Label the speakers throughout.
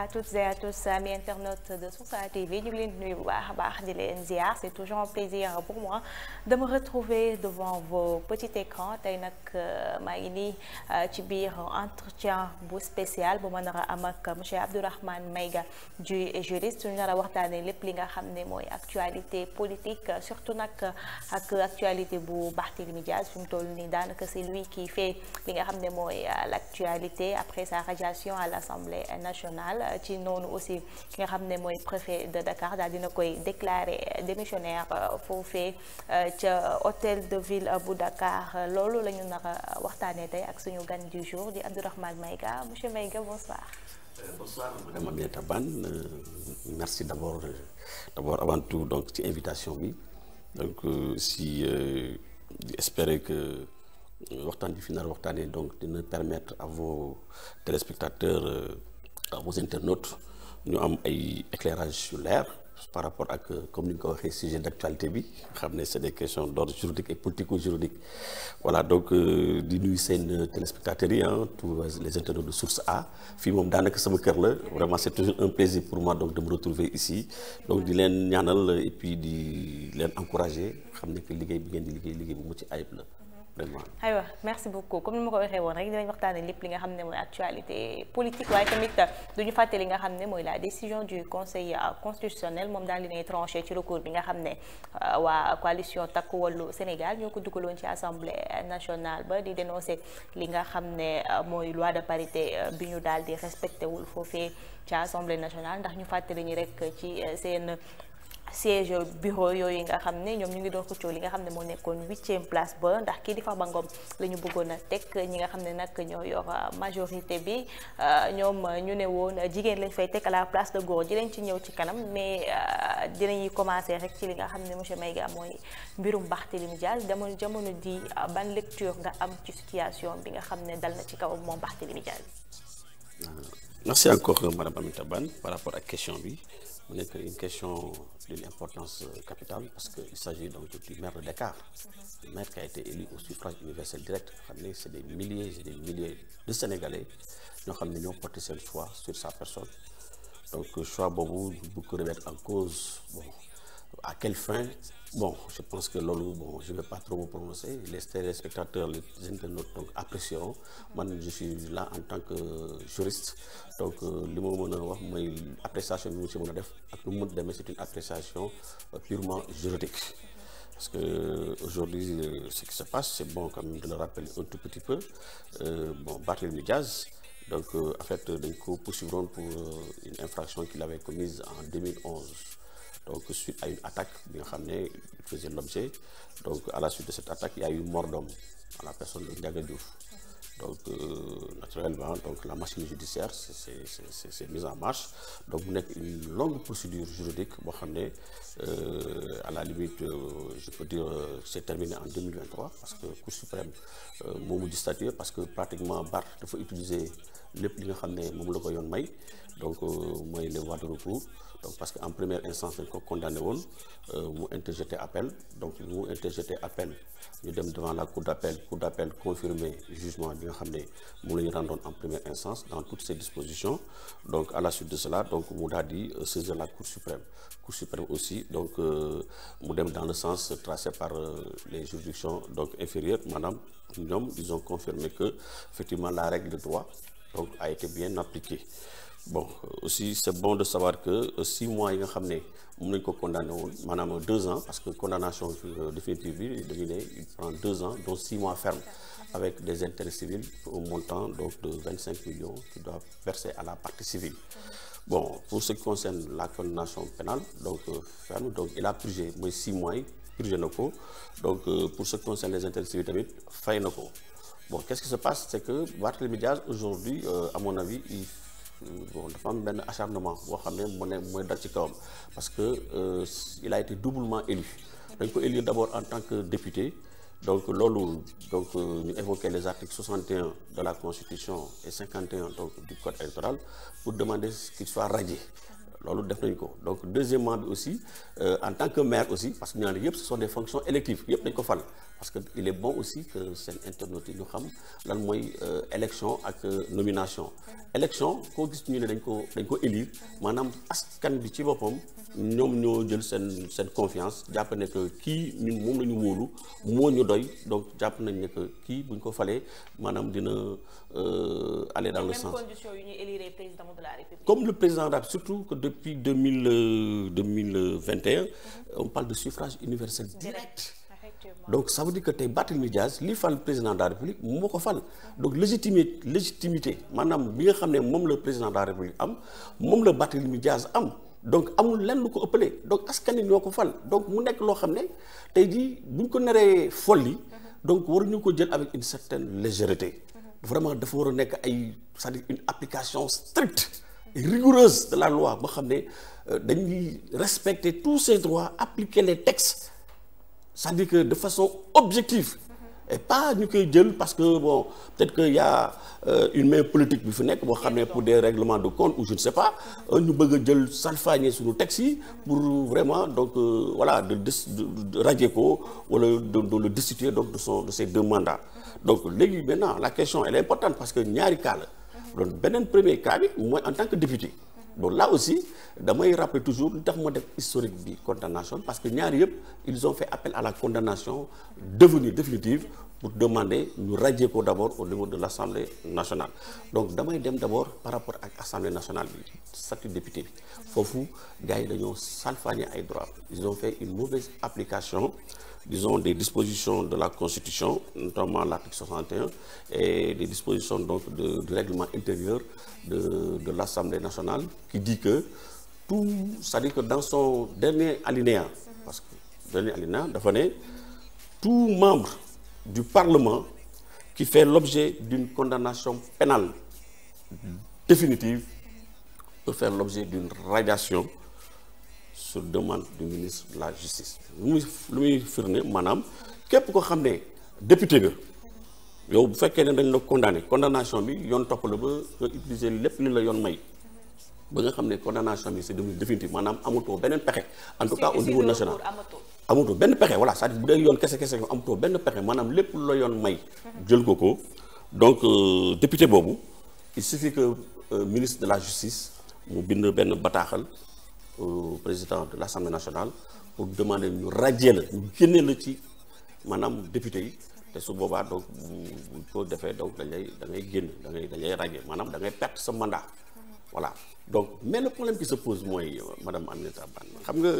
Speaker 1: à toutes et à tous amis internautes de Source A TV ñu ngi leen di nuyu bu baax a baax di leen ziar c'est toujours un plaisir pour moi de me retrouver devant vos petits écrans tey nag maa ngi nii ci biir entretien bu spécial bu ma nar a am ak monsieur Abdourahmane Maïga du juriste ñu nar a waxtaanee lépp li nga xam ne mooy actualité politique surtout nag ak actualité bu Barthélémy Dias fi mu toll nii daanaka c'est lui qui fait li nga xam ne mooy l'actualité après sa radiation à l'Assemblée nationale ci noonu aussi ki nga xam ne mooy préfet de Dakar daal dina koy déclarer démissionnaire foofee ca hôtel de ville bu Dakar loolu la ñu nar a waxtaanee tey ak suñu gan du jour di Abdourahmane Maïga monsieur Maïga bonsoir.
Speaker 2: Bonsoir madame Aminata Bane merci d'abord avant tout donc ci invitation bi donc si espérer que waxtaan bi fi nar waxtaanee donc dina permettre à vos téléspectateurs à vos internautes ñu am ay éclairage yu leer par rapport ak comme ni nga ko waxee sujet d'actualité bi xam ne c'est des questions d'ordre juridique et politico-juridique voilà donc di nuyu seen téléspectateurs yi tous les internautes de Source A fii moom daanaka sama kër la vraiment c'est toujours un plaisir pour moi donc de me retrouver ici donc di leen ñaanal et puis di leen encourager xam ne que liggéey bi ngeen di liggéey bu mucc ayib la.
Speaker 1: aywa merci beaucoup comme ni ma ko waxee woon rek dinañ waxtaanee lépp li nga xam ne mooy actualité politique waaye tamit duñu fàtte li nga xam ne mooy la décision du conseil constitutionnel moom daal dinay tranché ci recours bi nga xam ne waa coalition Takku Wallu Sénégal ñoo ko dugaloon ci assemblée nationale ba di dénoncer li nga xam ne mooy loi de parité bi ñu daal di respecté wul foofee ci assemblée nationale ndax ñu fàttali ñu rek ci seen siège bureau yooyu nga xam ne ñoom ñu ngi doon xëccoo li nga xam ne moo nekkoon 8e place ba ndax kii di Farba Ngom la ñu bëggoon a teg ñi nga xam ne nag ñoo yor majorité bi ñoom ñu ne woon jigéen lañ fay teg à la place de góor ji lañ ci ñëw ci kanam mais dinañuy commencer rek ci li nga xam ne monsieur Maïga mooy mbirum Barthélémy Dias jamono di ban lecture nga am ci situation bi nga xam ne dal na ci kaw moom Barthélémy Dias.
Speaker 2: Merci encore madame Aminata Bane par rapport ak question bi mu nekk une question d'une importance capitale parce que il s'agit donc du maire de Dakar, le maire qui a été élu au suffrage universel direct xam ne c'est des milliers et des milliers de Sénégalais ñoo xam ne ñoo porté seen choix sur sa personne donc choix boobu bu ko remettre en cause bon à quelle fin bon je pense que loolu bon je vais pas trop me prononcer les téléspectateurs les internautes donc apprécieront man je suis là en tant que juriste donc li ma mën a wax mooy appréciation bi mu ci mën a def ak lu mu mën demee c'est une appréciation purement juridique parce que aujourd'hui ce qui se passe c'est bon quand même de le rappeler un tout petit peu bon Barthélémy Dias donc en fait dañ ko poursuivre pour une infraction qu'il avait commise en 2011 donc suite à une attaque bi nga xam ne il faisait l'objet donc à la suite de cette attaque il y a eu mort d'homme à la personne de Ndiaga Diouf donc naturellement donc la machine judiciaire c'est mise en marche donc mu nekk une longue procédure juridique boo xam ne à la limite je peux dire c'est terminé en 2023 parce que Cour suprême moo mujj statuer parce que pratiquement Barth dafa utiliser lépp li nga xam ne moom la ko yoon may donc mooy les voies de recours donc parce que en première instance dañ ko condamné woon mu interjeté appel donc mu interjeté appel ñu dem devant la cour d'appel confirmer jugement bi nga xam ne moom la ñu rendoon en première instance dans toutes ces dispositions donc à la suite de cela donc mu daal di saisir la cour suprême aussi donc mu dem dans le sens tracé par les juridictions donc inférieures maanaam ñoom ils ont confirmé que effectivement la règle de droit donc a été bien appliquée. Bon aussi c'est bon de savoir que 6 mois yi nga xam ne moom lañ ko condamné woon maanaam 2 ans parce que condamnation définitive bi dañu ne il prend 2 ans dont 6 mois ferme avec des intérêts civils au montant donc de 25 millions qui doivent verser à la partie civile. Bon pour ce qui concerne la condamnation pénale donc ferme donc il a purgé mooy 6 mois yi purgé na ko donc pour ce qui concerne les intérêts civils tamit fay na ko bon qu'est-ce qui se passe c'est que Barthélémy Dias aujourd'hui à mon avis bon dafa am benn acharnement boo xam ne mooy dal ci kawam parce que il a été doublement élu dañ ko élire d'abord en tant que député donc loolu donc ñu évoquer les articles 61 de la Constitution et 51 donc du code électoral pour demander qu'il soit radié loolu def nañ ko donc deuxièmement bi aussi en tant que maire aussi parce que ñaar yëpp ce sont des fonctions électives yëpp dañ ko fal parce que il est bon aussi que seen internautes yi ñu xam lan mooy élection ak nomination élection koo gis ñu ne dañ ko élire maanaam askan bi ci boppam ñoom ñoo jël seen confiance jàpp ne que kii ñun moom la ñu wóolu moo ñu doy donc jàpp nañ ne que kii bu ñu ko falee maanaam dina aller dans le sens.
Speaker 1: même condition yu ñuy élire président de la République.
Speaker 2: Comme le président de la République, surtout que depuis 2021 on parle de suffrage universel direct. Donc ça veut dire que tey Barthélémy Dias li fal président de la République moo ko fal donc légitimité maanaam bi nga xam ne moom la président de la République am moom la Barthélémy Dias am donc amul lenn lu ko ëppalee donc askan wi ñoo ko fal donc mu nekk loo xam ne tey jii bu ñu ko naree folli donc waruñu ko jël avec une certaine légèreté vraiment dafa war a nekk ay c'est-à-dire une application stricte et rigoureuse de la loi boo xam ne dañuy respecter tous ces droits appliquer les textes c'est-à-dire que de façon objective et pas ñu koy jël parce que bon peut-être que y a une main politique bi fi nekk boo xam ne pour des règlements de compte ou je ne sais pas ñu bëgg a jël salfaañe suñu texte yi pour vraiment donc voilà de radier ko wala de le destituer donc de ses 2 mandats donc léegi maintenant la question elle est importante parce que ñaari cas la donc beneen premier cas bi mooy en tant que député donc là aussi damay rappeler toujours lu tax ma def historique bi condamnation parce que ñaari yëpp ils ont fait appel à la condamnation devenue définitive pour demander ñu radier ko d'abord au niveau de l'Assemblée nationale donc damay dem d'abord par rapport ak Assemblée nationale bi statut député bi foofu gars yi dañoo salfaañe ay droits ils ont fait une mauvaise application disons des dispositions de la Constitution notamment l'article 61 et des dispositions donc du règlement intérieur de l'Assemblée nationale qui dit que tout c'est-à-dire que dans son dernier alinéa parce que dernier alinéa dafa ne tout membre du Parlement qui fait l'objet d'une condamnation pénale définitive peut faire l'objet d'une radiation sur demande du ministre de la Justice lu muy firnde maanaam képp ko xam ne député nga yow bu fekkee ne dañ la condamnation bi yoon topp la ba nga utiliser lépp li la yoon may ba nga xam ne condamnation bi c'est devenu définitif maanaam amatoo beneen pexe en tout cas au niveau national amatoo benn pexe voilà c'est-à-dire bu dee yoon kese amatoo benn pexe maanaam lépp lu la yoon may jël ko donc député boobu il suffit que ministre de la Justice mu bind benn bataaxal au président de l'Assemblée nationale pour demander ñu radier la ñu génne la ci maanaam député yi te su boobaa donc bu ko defee donc da ngay génn dañ lay radier maanaam da ngay perte sa mandat voilà donc mais le problème qui se pose mooy madame Aminata Bane xam nga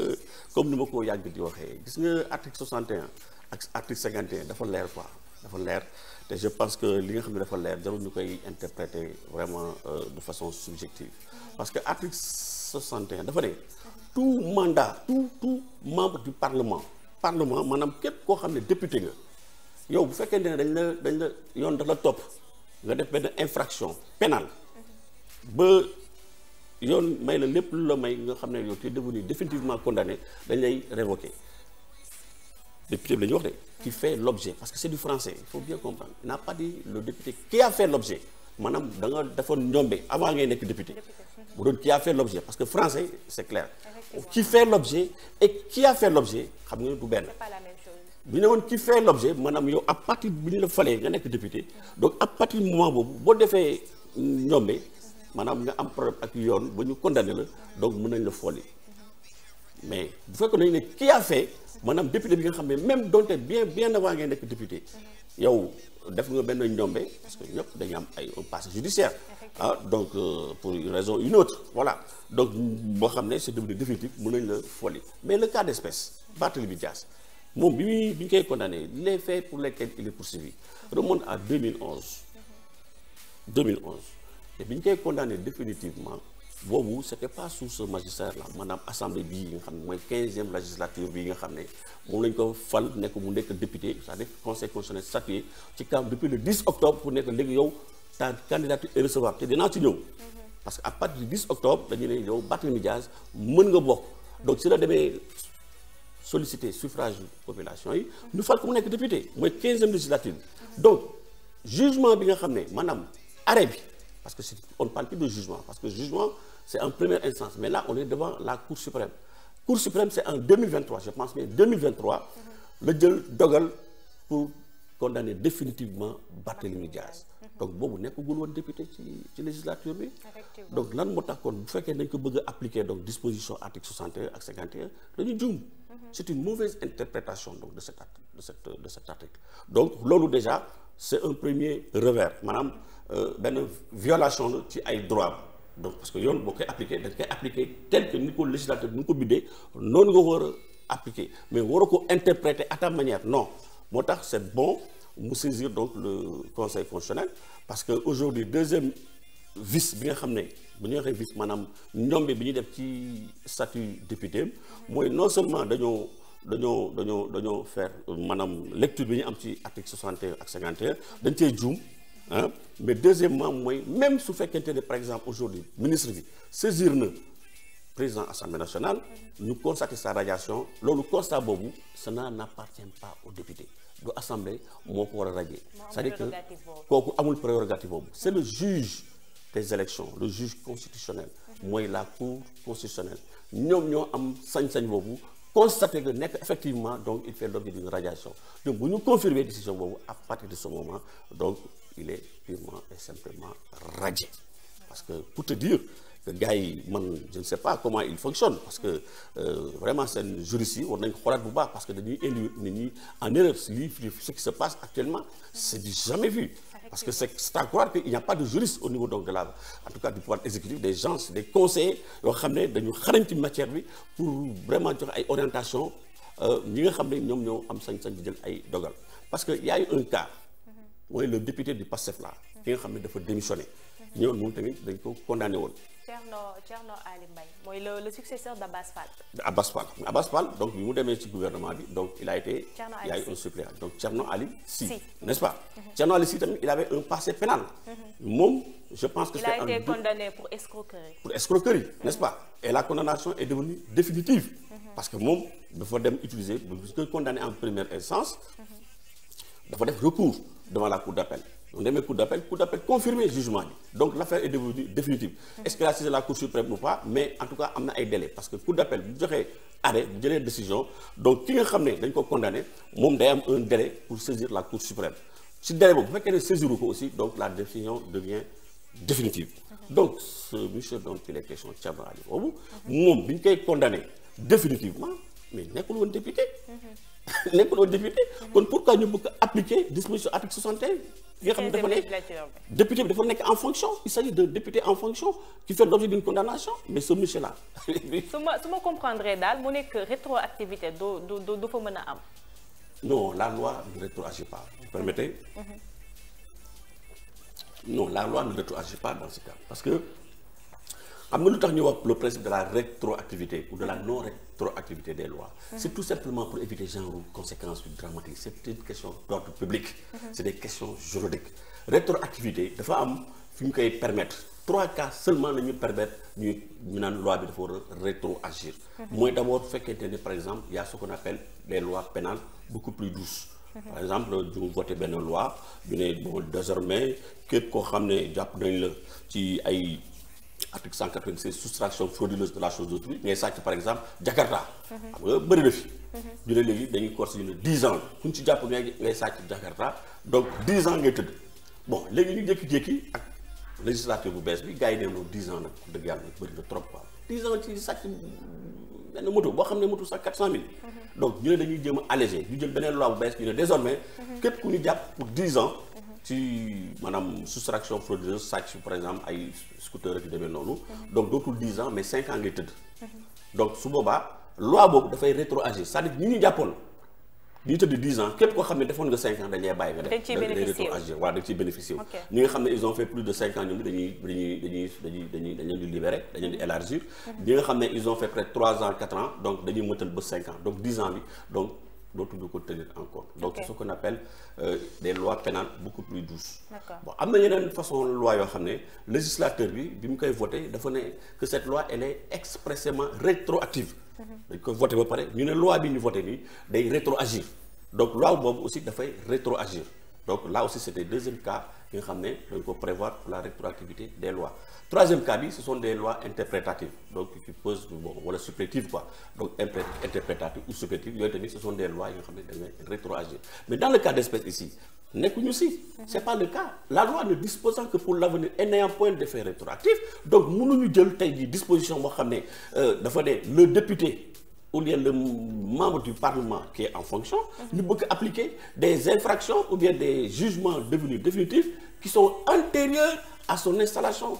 Speaker 2: comme ni ma ko yàgg di waxee gis nga article 61 ak article 51 dafa leer quoi dafa leer te je pense que li nga xam ne dafa leer jarul ñu koy interpréter vraiment de façon subjective parce que article 61 dafa ne tout mandat tout membre du parlement maanaam képp koo xam ne député nga yow bu fekkee ne dañ la yoon dafa la topp nga def benn infraction pénale ba yoon may la lépp lu la may nga xam ne yow tu es devenu définitivement condamné dañ lay révoquer député bi la ñuy wax de qui fait l'objet parce que c'est du français il faut bien comprendre il n'a pas dit le député qui a fait l'objet maanaam da nga defoon njombe avant ngay nekk député bu doon qui a fait l'objet parce que français c'est clair qui fait l'objet et qui a fait l'objet xam nga du benn bu ñu ne woon qui fait l'objet maanaam yow à partir bu ñu la falee nga nekk député donc à partir du moment boobu boo defee njombe maanaam nga am problème ak yoon ba ñu condamné la donc mën nañ la folli mais bu fekkoon nañu ne qui a fait maanaam député bi nga xam ne même donte bien avant ngay nekk député yow def nga benn njombe parce que ñëpp dañu am un passé judiciaire donc pour une raison ou une autre voilà donc boo xam ne c'est devenu définitif mën nañ la folli mais le cas d'espèce Barthélémy Dias moom bi ñu koy condamné les faits pour lesquels il est poursuivi remontent à 2011 et bi ñu koy condamné définitivement boobu c'était pas sous ce magistère là maanaam assemblée bii nga xam ne mooy 15e législature bii nga xam ne moom lañ ko fal nekk mu nekk député c'est-à-dire conseil constitutionnel statué ci kam depuis le 10 octobre pour nekk léegi yow ta candidature est recevable te dinaa ci ñëw parce que à partir du 10 octobre dañu ne yow Barthélémy Dias mën nga bokk donc si la demee solliciter suffrage population yi ñu fal ko mu nekk député mooy 15e législature donc jugement bi nga xam ne maanaam arrêt bi parce que on ne parle plus de jugement parce que jugement c'est en première instance mais là on est devant la Cour suprême. Cour suprême c'est en 2023 je pense mais 2023 la jël dogal pour condamner définitivement Barthélémy Diaz. donc boobu nekkagul woon député ci législature bi. donc lan moo tax kon bu fekkee dañ ko bëgg a appliquer donc disposition article 61 ak 51 dañu juum. c'est une mauvaise interprétation donc de cet article. donc loolu déjà c'est un premier revers maanaam benn violation la ci ay droits donc parce que yoon boo koy appliquer dañ koy appliquer tel que ni ko législateur bi ni ko bindee noonu nga war a appliquer mais waroo ko interpréter à ta manière non moo tax c'est bon mu saisir donc le conseil constitutionnel parce que aujourd'hui deuxième vice bi nga xam ne bu ñu waxee vice maanaam ñombe bi ñuy def ci statut député mooy non seulement dañoo faire maanaam lecture bi ñu am ci article 61 ak 51 dañ cee juum ah mais deuxièmement mooy même su fekkente ne par exemple aujourd'hui ministre bi saisir na président assemblée nationale ñu constater sa radiation loolu constat boobu cela n'appartient pas aux députés du assemblée moo ko war a radier c'est-à-dire que kooku amul prérogative boobu c'est le juge des élections le juge constitutionnel mooy la cour constitutionnelle ñoom ñoo am sañ-sañ boobu constater que nekk effectivement donc il fait l'objet d'une radiation donc bu ñu confirmer décision boobu à partir de ce moment donc il est purement et simplement radié parce que pour te dire que gars yi man je ne sais pas comment il fonctionne parce que vraiment seen juristes yi war nañ ko xoolaat bu baax parce que dañuy induire nit ñi en erreur lii ce qui se passe actuellement c'est du jamais vu parce que c'est à croire qu'il n'y a pas de juriste au niveau donc de la en tout cas du pouvoir exécutif des gens des conseillers yoo xam ne dañu xarañ ci matière bi pour vraiment joxe ay orientation ñi nga xam ne ñoom ñoo am sañ-sañ di jël ay dogal parce que y a eu un cas mooy le député du PASTEF là ki nga xam ne dafa démissionné ñëwoon moom tamit dañ ko condamné woon.
Speaker 1: Thierno Ali Mbaye mooy le successeur d'Abbas Fall.
Speaker 2: Abbas Fall donc bi mu demee ci gouvernement bi donc il a eu un suppléant donc Thierno Ali Sy n'est-ce pas. Thierno Ali Sy tamit il avait un passé pénal. moom je pense que
Speaker 1: il a été condamné pour escroquerie.
Speaker 2: N'est-ce pas et la condamnation est devenue définitive. parce que moom dafa dem utiliser bu ñu condamné en première instance. dafa def recours devant la cour d'appel. donc demee cour d'appel confirmé jugement bi donc l'affaire est devenue définitive. est-ce que la saisi la cour suprême ou pas mais en tout cas am na ay délais parce que cour d'appel bu joxee arrêt bu jëlee décision donc ki nga xam ne dañ ko condamné moom day am un délai pour saisir la cour suprême si délai boobu bu fekkee ne saisiru ko aussi donc la décision devient définitive. donc ce monsieur dont il est question Thierno Ali boobu moom bi ñu koy condamné définitivement mais nekkul woon député. kon pourquoi ñu bëgg appliquer disposition article 61 yi nga xam ne dafa nekk député bi dafa nekk en fonction il s'agit d'un député en fonction qui fait l'objet d'une condamnation mais ce monsieur là
Speaker 1: su ma comprendre daal mu nekk rétroactivité du fa mën a am.
Speaker 2: non la loi ne rétroagit pas vous permettez. non la loi ne rétroagit pas dans ce cas parce que xam nga lu tax ñu wax le principe de la rétroactivité ou de la non rétroactivité des lois. c'est tout simplement pour éviter genre conséquences dramatiques c'est une question d'ordre public. c'est des questions juridiques. rétroactivité dafa am fi ñu koy permettre 3 cas seulement la ñu permettre ñu naan loi bi dafa war a rétroagir. mooy d'abord fekkente ne par exemple il y a ce qu'on appelle les lois pénales beaucoup plus douces. par exemple ñu voté benn loi ñu ne bon désormais képp koo xam ne jàpp nañ la ci ay. article 196 soustraction frauduleuse de la chose d'autrui ngay sàcc par exemple Jakarta. xam nga bëri na fi. ñu ne léegi dañuy corse ñu ne 10 ans ku ñu ci jàpp ngay sàcc Jakarta donc 10 ans ngay tëdd bon léegi ñu jékki-jékki ak législature bu bees bi gars yi ne moom 10 ans nag dëgg yàlla bëri na trop quoi 10 ans ci sàcc benn moto boo xam ne moto sax 400 000. donc ñu ne dañuy jéem a allégé ñu jël beneen loi bu bees ñu ne désormais képp ku ñu jàpp pour 10 ans. ci maanaam soustraction frauduleuse sàcc par exemple ay scooter ak yu demee noonu. donc dootul 10 ans mais 5 ans ngay tëdd. donc su boobaa loi boobu dafay rétroagir c'est-à-dire ñi ñu jàppoon ñi tëdd 10 ans képp koo xam ne defoon nga 5 ans dañ lay bàyyi nga def.
Speaker 1: dañ ciy bénéficier
Speaker 2: rétroagir waaw dañ ciy bénéficier wu. ñi nga xam ne ils ont fait plus de 5 ans ñoom dañuy leen di libérer dañ leen di élargir. ñi nga xam ne ils ont fait près de 3 ans 4 ans donc dañuy mëtal ba 5 ans donc 10 ans bi donc. dootuñu ko tenir en compte donc c'est ce qu'on appelle des lois pénales beaucoup plus douces. bon am na yeneen façon loi yoo xam ne législateur bi mu koy voté dafa ne que cette loi elle est expressément rétroactive. dañ koy voté ba pare ñu ne loi bi ñu voté nii day rétroagir donc loi boobu aussi dafay rétroagir donc là aussi c'était deuxième cas yi nga xam ne dañ ko prévoir pour la rétroactivité des lois. Troisième cas bi ce sont des lois interprétatives donc qui posent bon wala supplétives quoi donc interprétatives ou supplétives yooyu tamit ce sont des lois yi nga xam ne dañuy rétroagir mais dans le cas d'espèce ici nekkuñu si. c'est pas le cas la loi ne disposant que pour l'avenir et n'ayant point d'effet rétroactif donc mënuñu jël tey jii disposition boo xam ne dafa ne le député. ou bien le membre du Parlement qui est en fonction, ñu bëgg appliquer des infractions ou bien des jugements devenus définitifs qui sont antérieurs à son installation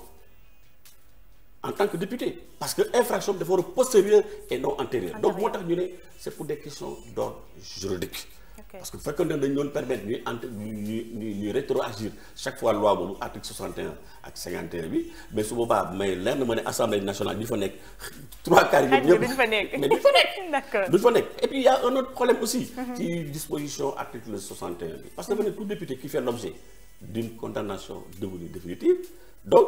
Speaker 2: en tant que député. Parce que infraction dafa war a postérieure et non antérieure. Donc moo tax ñu ne c'est pour des questions d'ordre juridique. Parce que bu fekkee ne dañu doon permettre ñuy rétroagir chaque fois loi boobu article 61 ak 51 bi mais su boobaa may leer na ma ne assemblée nationale bi fa nekk 3/4 yi ñëpp
Speaker 1: duñ fa nekk
Speaker 2: mais duñ fa nekk.
Speaker 1: D'accord.
Speaker 2: duñ fa nekk et puis il y a un autre problème aussi. ci disposition article 61 bi parce que dafa ne tout député qui fait l'objet d'une condamnation devenue définitive donc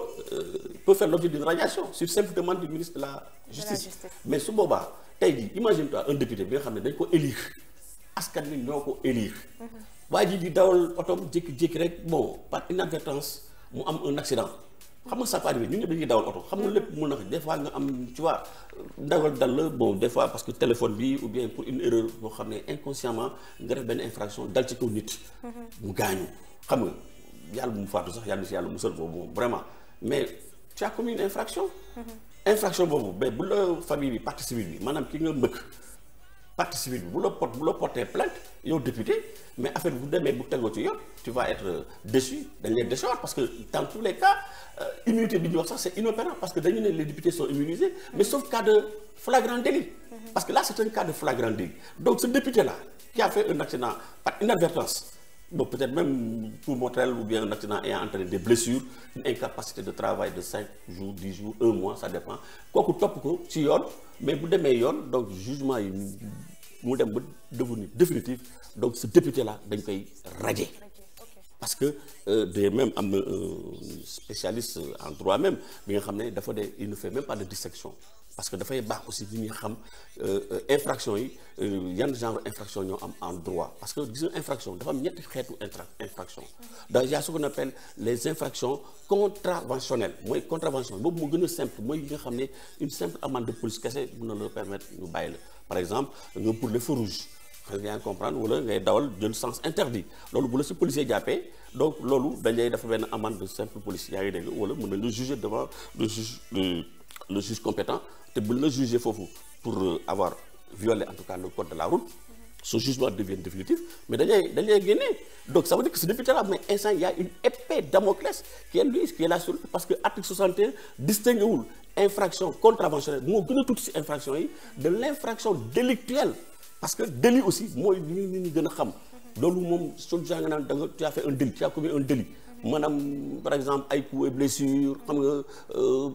Speaker 2: peut faire l'objet d'une radiation sur simple demande du ministre de la justice. Mais su boobaa tey jii imagine-toi un député bi nga xam ne dañ ko élire. askan wi ñoo ko élire. waa ji di dawal otom jékki-jékki rek bon par inadvertance mu am un accident xam nga ça peut arriver ñun ñëpp dañuy dawal oto xam nga lépp mun na des fois nga am tu vois dawal dal la bon des fois parce que téléphone bi ou bien pour une erreur boo xam ne inconsciemment nga def benn infraction dal ci kaw nit. mu gaañu xam nga yàlla bu mu faatu sax yàlla na si yàlla musal boobu moom vraiment mais tu as commis une infraction. infraction boobu mais bu la famille bi partie civile bi maanaam ki nga mbëkk. partie civile bi bu la porter plainte yow député mais affaire bu demee bu tegoo ci yoon tu vas être déçu dañ lay déchoir parce que dans tous les cas immunité bi ñu wax sax c'est inopérant parce que dañu ne les députés sont immunisés mais sauf cas de flagrant délit parce que là c'est un cas de flagrant délit donc ce député là qui a fait un accident par inadvertance bon peut-être même pour mortel ou bien un accident ayant entraîné des blessures une incapacité de travail de 5 jours 10 jours 1 mois ça dépend kooku topp ko ci yoon mais bu demee yoon donc jugement yi mu dem ba devenu définitif donc ce député là dañ koy radier parce que de même am na spécialiste en droit même bi nga xam ne dafa de il ne fait même pas de distinction parce que dafay baax aussi bi ñuy xam infraction yi yan genre infraction ñoo am en droit parce que gis nga infraction dafa am ñetti xeetu infraction donc il y a ce qu'on appelle les infractions contraventionnelles mooy contravention boobu moo gën a simple mooy yi nga xam ne une simple amende de police kese mën na la permettre ñu bàyyi la par exemple nga pour les feux rouges xam nga yaa ngi comprendre wala ngay dawal jël sens interdit loolu bu la si policier jàppee donc loolu dañ lay dafa benn amende de simple police yaa ngi dégg wala mën nañ la juger devant le juge compétent te bu la juger foofu pour avoir violé en tout cas le code de la route ce jugement devient définitif mais dañ lay génnee donc ça veut dire que ce député là mais instant il y a une épée Damoclès qui est là sur parce que article 61 distingue wul infraction contraventionnelle moo gën a tuuti ci infraction yi de l'infraction délictuelle parce que délit aussi mooy li ñu gën a xam loolu moom soo jàng naan da nga tu as fait un délit tu as commis un délit maanaam par exemple ay coups et blessures xam nga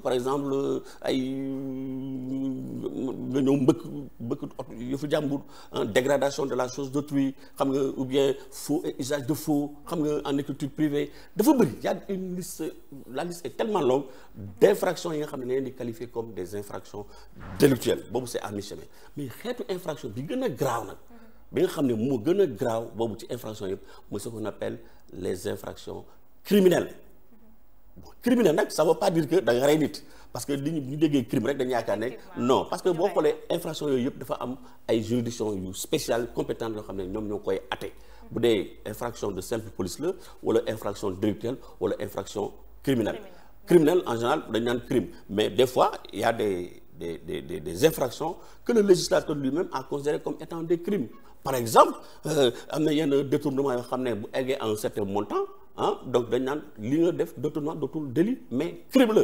Speaker 2: par exemple ay nga ñëw mbëkk yëfu jàmbur dégradation de la chose d'autrui xam nga ou bien faux et usage de faux xam nga en écriture privée dafa bëri y a une liste la liste est tellement longue d'infractions yi nga xam ne dañ leen di qualifier comme des infractions délictuelles boobu c'est à mi-chemin mais xeetu infraction bi gën a graaw nag bi nga xam ne moo gën a graaw boobu ci infraction yëpp mooy ce qu'on appelle les infractions criminel bon criminel nag ça veut pas dire que da nga rey nit parce que li ñu déggee crime rek dañu yaakaar ne non parce que boo xoolee infraction yooyu yëpp dafa am ay juridiction yu spéciales compétentes yoo xam ne ñoom ñoo koy atte bu dee infraction de simple police la wala infraction délictuelle wala infraction criminelle criminel en général dañu naan crime mais des fois il y a des infractions que le législateur lui-même a considéré comme étant des crimes par exemple am na yenn détournement yoo xam ne bu eggee à un certain montant donc dañ naan li nga def détournement dootul délit mais crime la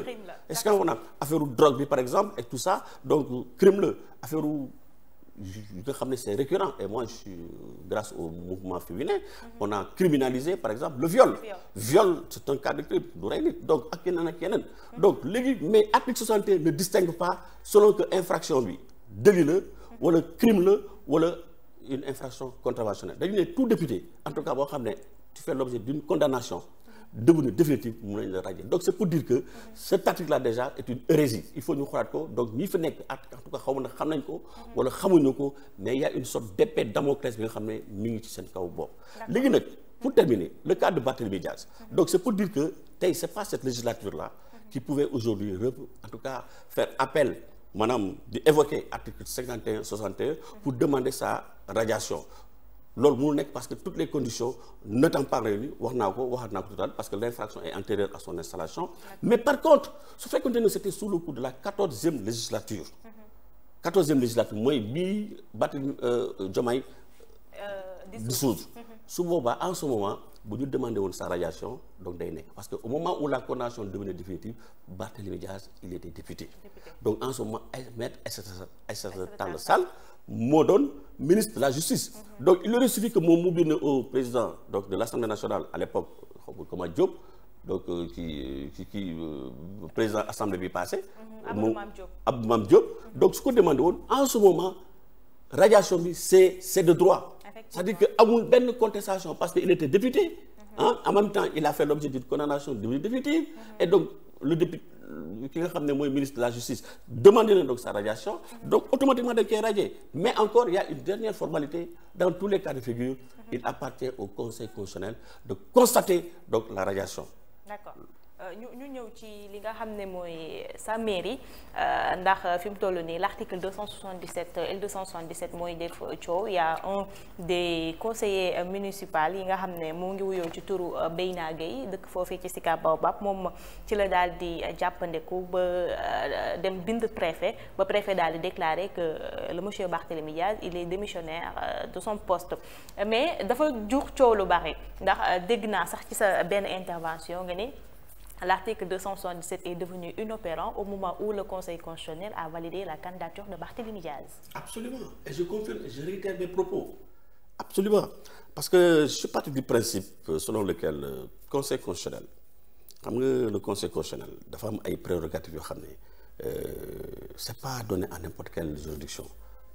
Speaker 2: est-ce que on a affaire drogue bi par exemple et tout ça donc crime la affaire nga xam ne c'est récurrent et moi je suis grâce au mouvement féminin on a criminalisé par exemple le viol c'est un cas de crime du rey nit donc ak yeneen donc léegi mais article 61 ne distingue pas selon que infraction bi délit la wala crime la wala une infraction contraventionnelle dañu ne tout député en tout cas boo xam ne tu fais l'objet d'une condamnation devenue définitive mun nañ la radier donc c'est pour dire que cet article là déjà est une hérésie il faut ñu xoolaat ko donc ñi fi nekk en tout cas xaw ma xam nañ ko wala xamuñu ko mais il y a une sorte d'épée Damoclès bi nga xam ne ñu ngi ci seen kaw bopp léegi nag Pour terminer, le cas de Barthélémy Diaz. Donc c'est pour dire que c'est pas cette législature-là qui pouvait aujourd'hui, en tout cas, faire appel, madame, d'évoquer article 51-61 pour demander sa radiation. Loolu mënul nekk parce que toutes les conditions n'étant pas réunies waxaat naa ko tout à l'heure parce que l'infraction est antérieure à son installation. Mais par contre su fekkoon ne c'était sous le coup de la 14e législature. 14e législature mooy bii Barthélémy Diomaye dissoudre. Su boobaa en ce moment bu ñu demandé woon sa radiation donc day nekk parce que au moment où la condamnation devenait définitive Barthélémy Diaz il était député. Donc en ce moment Maître Aïssata Tall Sall moo doon ministre de la justice. Donc il aurait suffi que moom mu bind au président donc de l'Assemblée nationale à l'époque comment Diop donc qui président assemblée bi passé Abdou Mame Diop donc su ko demandé woon en ce moment radiation bi c'est de droit. C'est-à-dire que amul benn contestation parce que il était député. En même temps il a fait l'objet d'une condamnation définitive et donc le député ki nga xam ne mooy ministre de la justice demandé na donc sa radiation donc automatiquement dañ koy radier mais encore il y a une dernière formalité dans tous les cas de figure il appartient au Conseil constitutionnel de constater donc la radiation. D'accord.
Speaker 1: ñu ñëw ci li nga xam ne mooy sa mairie ndax fi mu toll nii l'article 277 L277 mooy def coow y a un des conseillers municipaux yi nga xam ne moo ngi wuyoo ci turu Beyna Gueye dëkk foofee ci Sicap Baobab moom ci la daal di jàppandeku ba dem bind préfet ba préfet daal di déclarer que le monsieur Barthélémy Diaz il est démissionnaire de son poste mais dafa jur coow lu bari ndax dégg naa sax ci sa benn intervention nga ni l'article 277 est devenu inopérant au moment où le Conseil constitutionnel a validé la candidature de Barthélémy Diaz.
Speaker 2: Absolument. Et je confirme, je réitère mes propos. Absolument. Parce que je suis parti du principe selon lequel le Conseil constitutionnel, le Conseil constitutionnel dafa am ay prérogatives yoo xam ne c'est pas donné à n'importe quelle juridiction.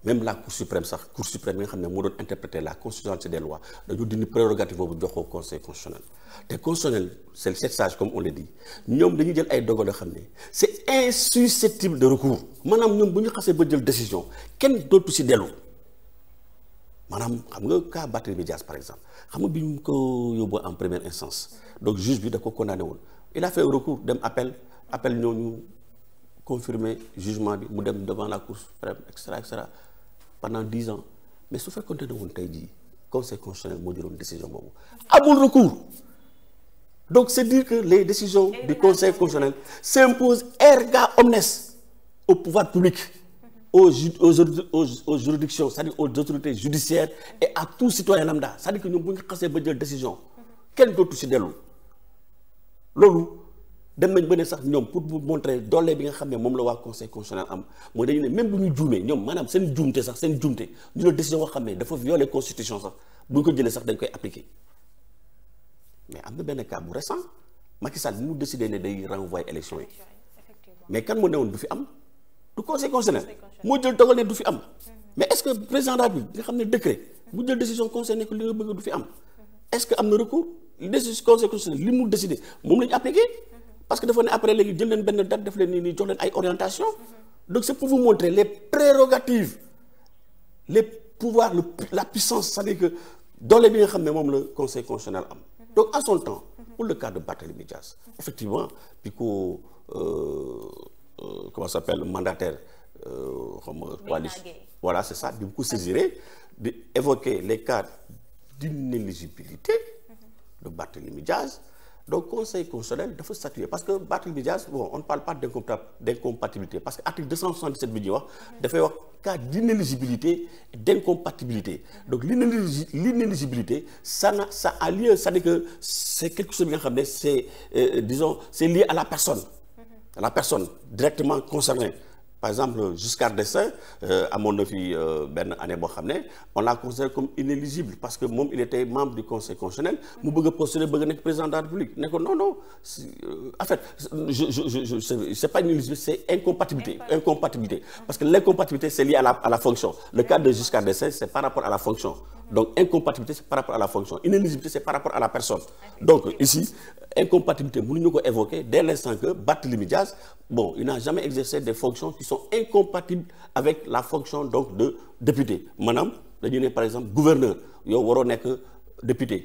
Speaker 2: Même la Cour suprême sax Cour suprême bi nga xam ne moo doon interpréter la constitutionnalité des lois dañu dindi prérogative boobu jox ko Conseil constitutionnel te constitutionnel c'est le 7 sages comme on le dit ñoom dañuy jël ay dogal yoo xam ne c'est insusceptible de recours maanaam ñoom bu ñu xasee ba jël décision kenn dootu ci dellu maanaam xam nga cas Barthélémy Diaz par exemple xam nga bi ñu ko yóbbu en première instance donc juge bi da ko condamné woon il a fait un recours dem appel ñooñu confirmer jugement bi mu dem devant la Cour suprême etc. pendant 10 ans mais su fekkoon ne woon tey jii Conseil constitutionnel moo jëloon décision boobu amul recours donc c'est dire que les décisions du Conseil constitutionnel s'imposent erga omnes au pouvoir public aux juridictions c'est-à-dire aux autorités judiciaires et à tout citoyen lambda c'est-à-dire que ñoom bu ñu xasee ba jël décision kenn dootu ci dellu loolu dem nañ ba ne sax ñoom pour vous montrer doole bi nga xam ne moom la waa Conseil constitutionnel am mooy dañu ne même bu ñu juumee ñoom maanaam seen juumte ñu la décision boo xam ne dafa violer constitution sax bu ñu ko jëlee sax dañ koy appliquer mais am na benn cas bu récent Macky Sall bi mu décidé ne day renvoyer élection yi mais kan moo ne woon du fi am du Conseil constitutionnel moo jël dogal ne du fi am mais est-ce que président de la République nga xam ne décret bu jël décision conseil ne ko li nga bëgg du fi am est-ce que am na recours décision Conseil constitutionnel li mu décidé moom la ñu appliqué parce que dafa ne après léegi jël leen benn date def leen nii jox leen ay orientation donc c'est pour vous montrer les prérogatives les pouvoirs la puissance c'est-à-dire que doole bi nga xam ne moom la Conseil constitutionnel am donc à son temps pour le cas de Barthélémy Diaz effectivement bi ko comment ça s'appelle mandataire comme coalition voilà c'est ça bi mu ko saisiré di évoquer les cas d'inéligibilité de Barthélémy Diaz donc Conseil constitutionnel dafa statuer parce que Barthélémy Diaz bon on ne parle pas d'incompatibilité parce que article 277 bi ñuy wax dafay wax cas d'inéligibilité et d'incompatibilité donc l'inéligibilité ça a lieu c'est-à-dire que c'est quelque chose bi nga xam ne c'est disons c'est lié à la personne directement concernée. Par exemple Giscard d'Estaing amoon na fi benn année boo xam ne on l'a considéré comme inéligible parce que moom il était membre du Conseil constitutionnel mu bëgg a postuler bëgg a nekk président de la République ne ko non en fait c'est pas inéligible c'est incompatibilité parce que l'incompatibilité c'est lié à la fonction le cas de Giscard d'Estaing c'est par rapport à la fonction donc incompatibilité c'est par rapport à la fonction inéligibilité c'est par rapport à la personne donc ici incompatibilité mënuñu ko évoquer dès l'instant que Barthélémy Diaz bon il n'a jamais exercé des fonctions qui sont incompatibles avec la fonction donc de député maanaam dañu ne par exemple gouverneur yow waroo nekk député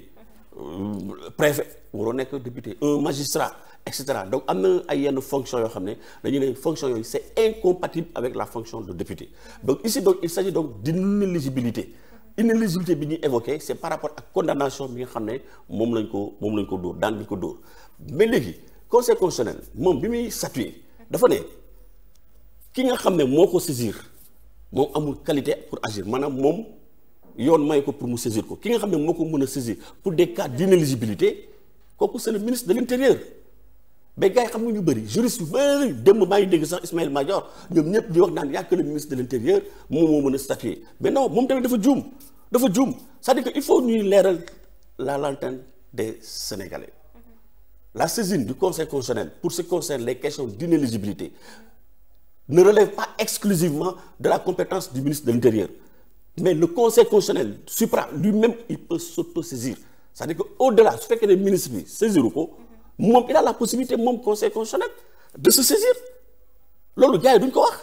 Speaker 2: préfet waroo nekk député un magistrat et cetera donc am na ay yenn fonction yoo xam ne dañu ne fonction yooyu c'est incompatible avec la fonction de député donc ici donc il s'agit donc d'inéligibilité inéligibilité bi ñuy évoqué c'est par rapport ak condamnation bi nga xam ne moom lañ ko dóor daan bi ko dóor mais léegi conseil constitutionnel moom bi muy statuer dafa ne ki nga xam ne moo ko saisir moom amul qualité pour agir maanaam moom yoon may ko pour mu saisir ko ki nga xam ne moo ko mën a saisir pour des cas d'inéligibilité kooku c'est le ministre de l'intérieur mais gars yi xam nga ñu bëri juriste yu bëri démb maa ngi dégg sax Ismaël Madior ñoom ñëpp di wax naan y a que le ministre de l'intérieur moom moo mën a statuer mais non moom tamit dafa juum c'est-à-dire que il faut ñuy leeral la lanterne des Sénégalais la saisine du conseil constitutionnel pour ce qui concerne les questions d'inéligibilité ne relève pas exclusivement de la compétence du ministre de l'Intérieur mais le conseil constitutionnel supra lui-même il peut s'auto-saisir c'est-à-dire que au-delà su fekkee ne ministre bi saisiru ko moom il a la possibilité moom conseil constitutionnel de se saisir loolu gars yi duñ ko wax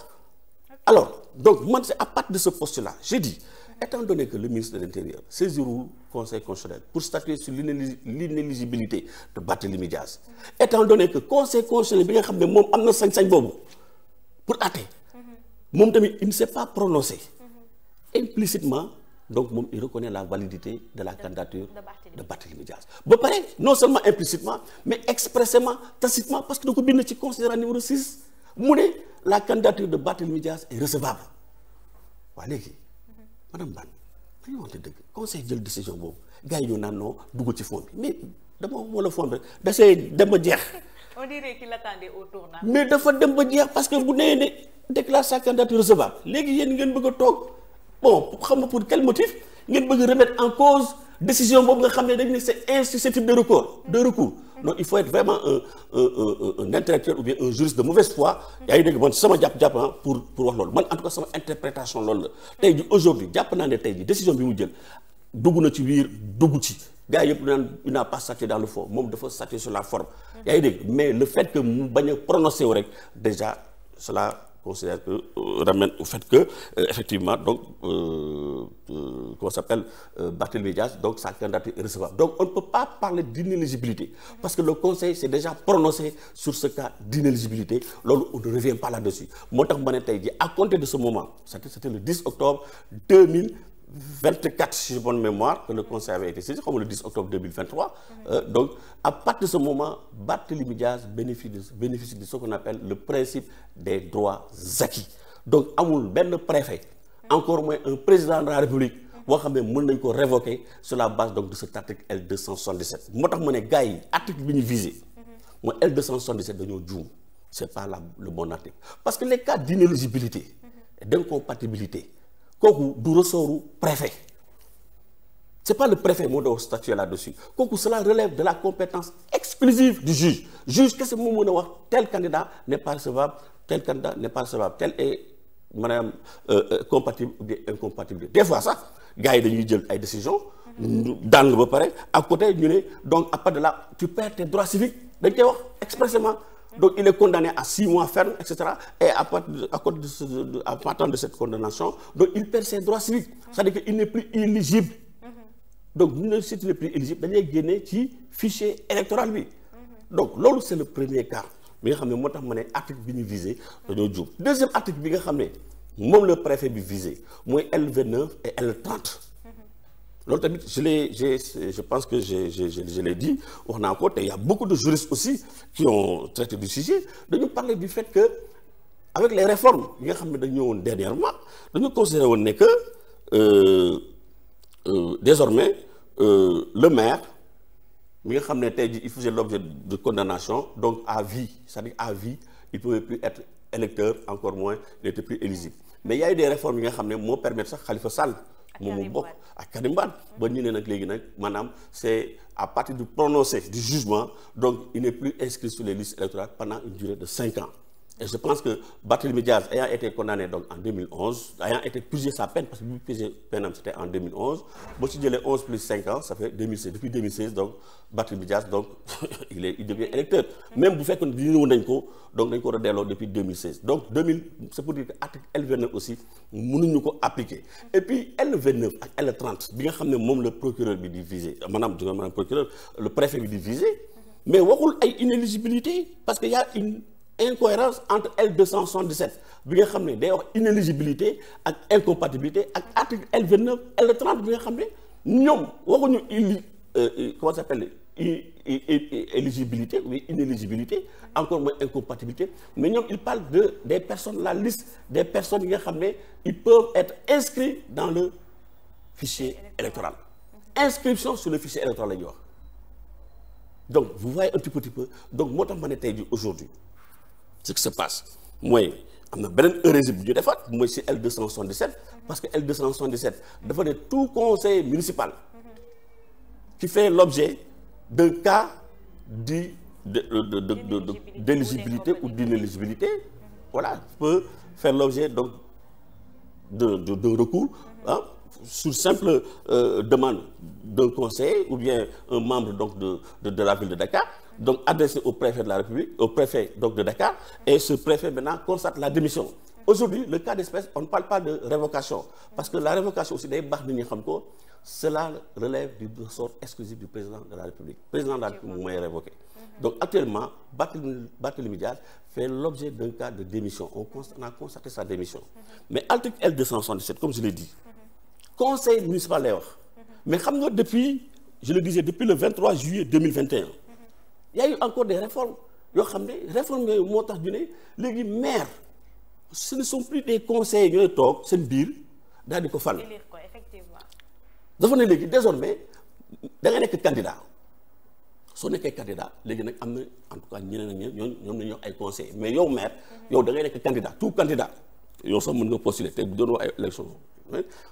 Speaker 2: alors donc man c'est à partir de ce postulat j'ai dit étant donné que le ministre de l'Intérieur saisirul conseil constitutionnel pour statuer sur l'inéligibilité de Barthélémy Dias étant donné que conseil constitutionnel bi nga xam ne moom am na sañ-sañ boobu pour àtte moom tamit il ne s'est pas prononcé implicitement donc moom il reconnaît la validité de la candidature de Barthélémy Dias ba pare non seulement implicitement mais expressément tacitement parce que da ko bind ci considérant numéro 6 mu ne la candidature de Barthélémy Dias est recevable waa léegi madame Ban dañu wante dëgg conseil jël décision boobu gars yi ñoo naan non dugg ci fond bi mais dama wala fond bi dasee dem ba jeex
Speaker 1: on dirait qu'il attendait au tournant
Speaker 2: mais dafa dem ba jeex parce que bu nee ne déclare sa candidature recevable léegi yéen ngeen bëgg a toog bon xam nga pour quel motif ngeen bëgg remettre en cause décision boobu nga xam ne dañ ne c'est insusceptible de recours donc il faut être vraiment un intellectuel ou bien un juriste de mauvaise foi yaa ngi dégg man sama jàpp pour wax loolu man en tout cas sama interprétation loolu la tey ji aujourd'hui jàpp naa ne tey ji décision bi mu jël dugg na ci biir dugg ci gars yëpp naan il n'a pas statué dans le fond moom dafa statué sur la forme yaa ngi dégg mais le fait que mu bañ a prononcé wu rek déjà cela considère que ramène au fait que effectivement donc comment s'appelle Barthélémy Dias donc sa candidature est recevable donc on ne peut pas parler d'inéligibilité parce que le conseil s'est déjà prononcé sur ce cas d'inéligibilité loolu on ne revient pas là-dessus moo tax ma ne tey jii à compter de ce moment c'était le 10 octobre 2024 si je bonne mémoire que le conseil avait été saisi comme le 10 octobre 2023 donc à partir de ce moment Barthélémy Dias bénéficie de ce qu'on appelle le principe des droits acquis donc amul benn préfet encore moins un président de la République boo xam ne mën nañ ko révoquer sur la base donc de cet article L277 moo tax ma ne gars yi article bi ñu visé mooy L277 dañoo juum c'est pas le bon article parce que les cas d'inéligibilité et d'incompatibilité kooku du ressortu préfet c'est pas le préfet moo doon statuer là-dessus kooku cela relève de la compétence exclusive du juge kese moo mën a wax tel candidat n'est pas recevable tel candidat n'est pas recevable tel est maanaam compatible ou bien incompatible des fois sax gars yi dañuy jël ay décisions daan la ba pare à côté ñu ne donc à part de là tu perds tes droits civiques dañ koy wax expressément donc il est condamné à 6 mois ferme et cetera et à partir de cette condamnation donc il perd ses droits civiques c'est-à-dire que il n'est plus éligible donc si tu n'es plus éligible dañuy génne ci fichier électoral bi donc loolu c'est le premier cas bi nga xam ne moo tax ma ne article bi ñu visé dañoo jub deuxième article bi nga xam ne moom le préfet bi visé mooy L29 et L30 loolu tamit je pense que je l'ai dit wax naa ko te y a beaucoup de juristes aussi qui ont traité du sujet dañu parler du fait que avec les réformes yi nga xam ne dañu ñëwoon dernièrement dañu considéré woon ne que désormais le maire mi nga xam ne tey jii il faisait l'objet de condamnation donc à vie c'est-à-dire à vie il pouvait plus être électeur encore moins il n'était plus éligible mais il y a eu des réformes yi nga xam ne moo permettre sax Khalifa Sall moom mu bokk ak Karim Wade ba ñu ne nag léegi nag maanaam c'est à partir du prononcé du jugement donc il n'est plus inscrit sur les listes électorales pendant une durée de 5 ans Et je pense que Barthélémy Diaz ayant été condamné donc en 2011, ayant été purgé sa peine, parce que purgé peine c'était en 2011, boo ci jëlee 11 plus 5 ans, ça fait 2016. Depuis 2016, donc Barthélémy Diaz donc il devient électeur. Même bu fekkoon dindi woon nañ ko donc dañ ko war a delloo depuis 2016. Donc c'est pour dire que article L29 aussi mënuñu ko appliquer. Et puis L29 ak L30 bi nga xam ne moom le procureur bi di viser maanaam procureur le préfet bi di viser, mais waxul ay inéligibilité parce que y a une incohérence entre L277 bi nga xam ne day wax inéligibilité ak incompatibilité ak article L29 L30 bi nga xam ne ñoom waxuñu comment ça s'appelle éligibilité ou inéligibilité encore moins incompatibilité, mais ñoom ils parlent des personnes, la liste des personnes yi nga xam ne ils peuvent être inscrits dans le fichier électoral. Inscription sur le fichier électoral la ñuy wax. Donc vous voyez un petit peu donc moo tax ma ne tey jii aujourd'hui ce qui se passe mooy am na beneen hérésie bu ñu defaat mooy ci L277 parce que L277 dafa ne tout conseil municipal qui fait l'objet d'un cas d'éligibilité ou d'inéligibilité, voilà, peut faire l'objet donc d'un recours sur simple demande d'un conseiller ou bien un membre donc de la ville de Dakar, donc adressé au préfet de la République, au préfet donc de Dakar, et ce préfet maintenant constate la démission. Aujourd'hui, le cas d'espèce, on ne parle pas de révocation, parce que la révocation aussi day baax nit ñi xam ko, cela relève du ressort exclusif du président de la République. Le président de la République mooy révoqué. Donc actuellement, Barthélémy Diaz fait l'objet d'un cas de démission. On a constaté sa démission. Mais article L277, comme je l'ai dit, conseil municipal lay wax. Mais xam nga depuis, je le disais, depuis le 23 juillet 2021, il y a eu encore des réformes yoo xam ne réformes yooyu moo tax ñu ne léegi maire ce ne sont plus des conseils ñooy toog seen biir daal di ko fal. dafa ne léegi désormais da nga nekk candidat soo nekkee candidat léegi nag am na en tout cas ñeneen ak ñeneen ñoom la ñuy wax ay conseils mais yow maire yow da ngay nekk candidat tout candidat yow sax mën nga postuler te doonoo ay élection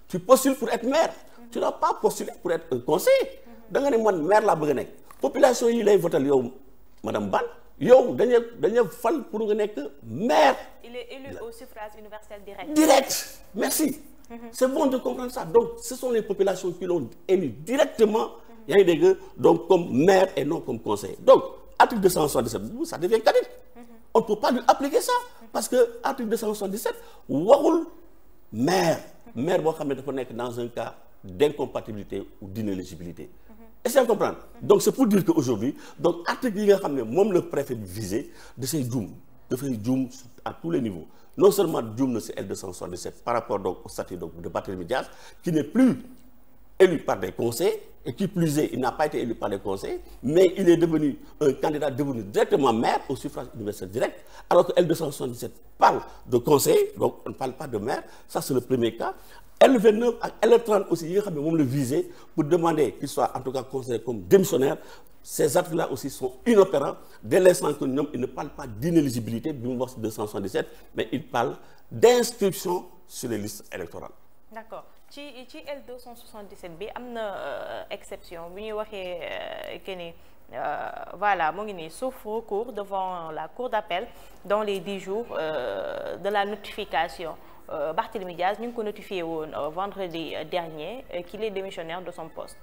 Speaker 2: tu postules pour être maire tu n'as pas postulé pour être un conseiller da nga ne man maire laa bëgg a nekk population yi lay votal yow madame Ban yow dañuy fal pour nga nekk maire.
Speaker 1: Il est élu au suffrage universel direct.
Speaker 2: Direct, merci. C'est bon de comprendre ça. Donc, ce sont les populations qui l'ont élu directement, donc comme maire et non comme conseiller. Donc, article 277, ça devient caduc. On ne peut pas lui appliquer ça. Parce que article 277, warul maire boo xam ne dafa nekk dans un cas d'incompatibilité ou d'inéligibilité. Est-ce que vous comprenez? Donc, c'est pour dire qu'aujourd'hui, donc article yi nga xam ne moom le préfet visé dafay juum à tous les niveaux. Non seulement juum na ci L277 par rapport donc au statut donc de Barthélémy Diaz qui n'est plus élu par des conseils et qui plus est il n'a pas été élu par des conseils mais il est devenu un candidat devenu directement maire au suffrage universel direct alors que L277 parle de conseil donc on ne parle pas de maire, ça c'est le premier cas. L29 ak L30 aussi yi nga xam ne moom la visé pour demander qu'il soit en tout cas considéré comme démissionnaire. Ces actes-là aussi sont inopérants dès l'instant que ñoom ils ne parlent pas d'inéligibilité bi mu wax 277 mais ils parlent d'inscription sur les listes électorales.
Speaker 1: D'accord ci L277 bi am na exception bi ñuy waxee que ni voilà mu ngi nii sauf recours devant la cour d'appel dans les 10 jours de la notification. Barthélémy Diaz ñu ngi ko notifié woon vendredi dernier qu'il est démissionnaire de son poste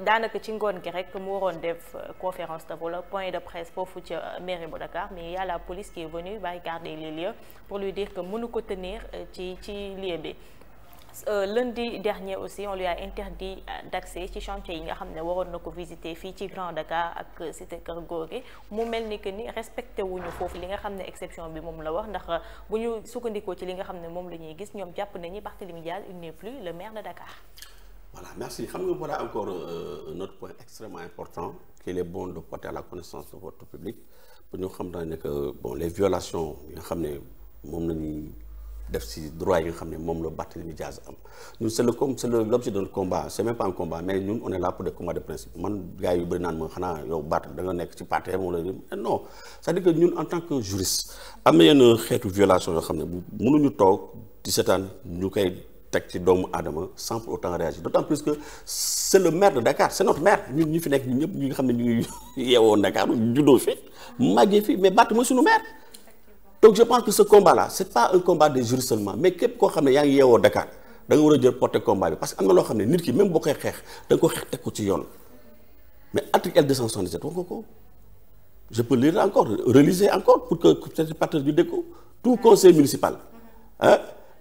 Speaker 1: daanaka ci ngoon gi rek mu waroon def conférence de wala point de presse foofu ca mairie bu Dakar mais il y a la police qui est venue barricader les lieux pour lui dire que mënu ko tenir ci lieu bi. Lundi dernier aussi on lui a interdit d'accès ci chantier yi nga xam ne waroon na ko visiter fii ci Grand Dakar ak cité Keur Gorgui mu mel ni que ni respecté wuñu foofu li nga xam ne exception bi moom la wax ndax bu ñu sukkandikoo ci li nga xam ne moom la ñuy gis ñoom jàpp nañu Barthélémy Diaz il n'est plus le maire de Dakar.
Speaker 2: Voilà, merci. Xam nga voilà encore un autre point extrêmement important qu'il est bon de porter à la connaissance de votre public pour ñu xam ne que bon les violations yi nga xam ne moom la ñuy def ci droit yi nga xam ne moom la Barthélémy Diaz am ñun c'est l'objet de notre combat c'est même pas un combat mais ñun on est là pour des combats de principe man gars yu bëri naan ma xanaa yow Bart da nga nekk ci parti wala non c'est-à-dire que ñun en tant que juriste am na yenn xeetu violation yoo xam ne mënuñu toog di seetaan ñu koy teg ci doomu aadama sans pour autant réagir d'autant plus que c'est le maire de Dakar c'est notre maire ñun ñu fi nekk ñun ñëpp ñi nga xam ne ñu ngi yeewoo Dakar ñu juddoo fi màggee fi mais Bart mooy suñu maire donc je pense que ce combat là c'est pas un combat des juristes seulement mais képp koo xam ne yaa ngi yeewoo Dakar da nga war a jël porter combat bi parce que am na loo xam ne nit ki même boo koy xeex da nga ko xeex teg ko ci yoon mais article L277 wax nga ko je peux lire encore reliser encore pour que cette partie du déco tout conseil municipal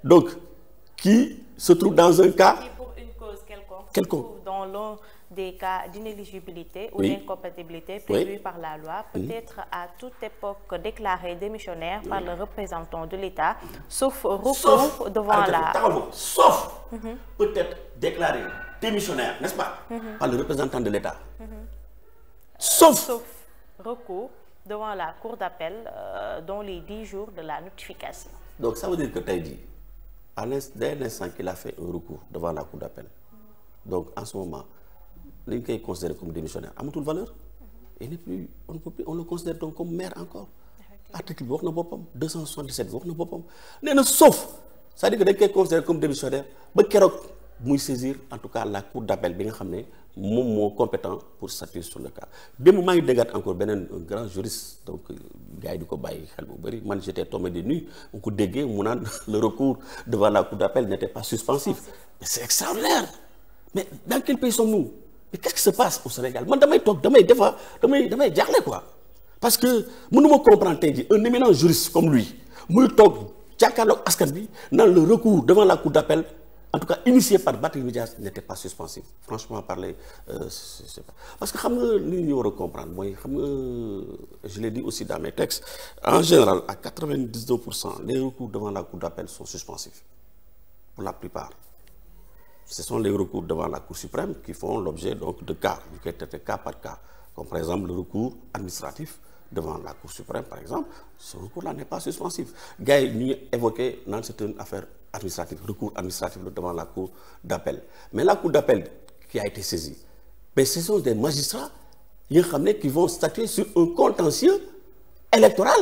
Speaker 2: donc qui se trouve dans un cas
Speaker 1: pour une cause
Speaker 2: quelconque
Speaker 1: dans l'un des cas d'inéligibilité ou
Speaker 2: oui.
Speaker 1: d'incompatibilité prévus
Speaker 2: oui.
Speaker 1: par la loi peut être à toute époque déclaré démissionnaire par le représentant de l'État sauf recours devant la
Speaker 2: sauf peut être déclaré démissionnaire n'est-ce pas par le représentant de l'État sauf
Speaker 1: recours devant la cour d'appel dans les 10 jours de la notification.
Speaker 2: Donc ça veut dire que tey jii dès l'instant qu'il a fait un recours devant la cour d'appel donc en ce moment li ñu koy considérer comme démissionnaire amatul valeur et n'est plus on le considère donc comme maire encore article bi wax na boppam 277 bi wax na boppam nee na sauf c'est-à-dire que dañ koy considérer comme démissionnaire ba keroog muy saisir en tout cas la cour d'appel bi nga xam ne moom moo compétent pour statuer sur le cas démb maa ngi déggaat encore beneen un grand juriste donc gars yi di ko bàyyi xel bu bëri man j'étais tombé de nuit on ko déggee mu naan le recours devant la cour d'appel n'était pas suspensif mais c'est extraordinaire mais dans quel pays sommes-nous mais qu'est-ce qui se passe au Sénégal man damay toog damay jaaxle quoi parce que mënuma comprendre tey jii un éminent juriste comme lui muy toog jàkkaarloog askan bi naan le recours devant la cour d'appel en tout cas initié par Barthélémy Dias n'était pas suspensif franchement parler c'est pas parce que xam nga li ñu war a comprendre mooy xam nga je l'ai dit aussi dans mes textes en général à 99% les recours devant la cour d'appel sont suspensifs pour la plupart ce sont les recours devant la Cour suprême qui font l'objet donc de cas yu koy traité cas par cas comme par exemple le recours administratif devant la Cour suprême par exemple ce recours-là n'est pas suspensif gars yi ñu ngi évoqué naan c'est une affaire administrative recours administratif devant la Cour d'appel mais la Cour d'appel qui a été saisie mais ce sont des magistrats yi nga xam ne qui vont statuer sur un contentieux électoral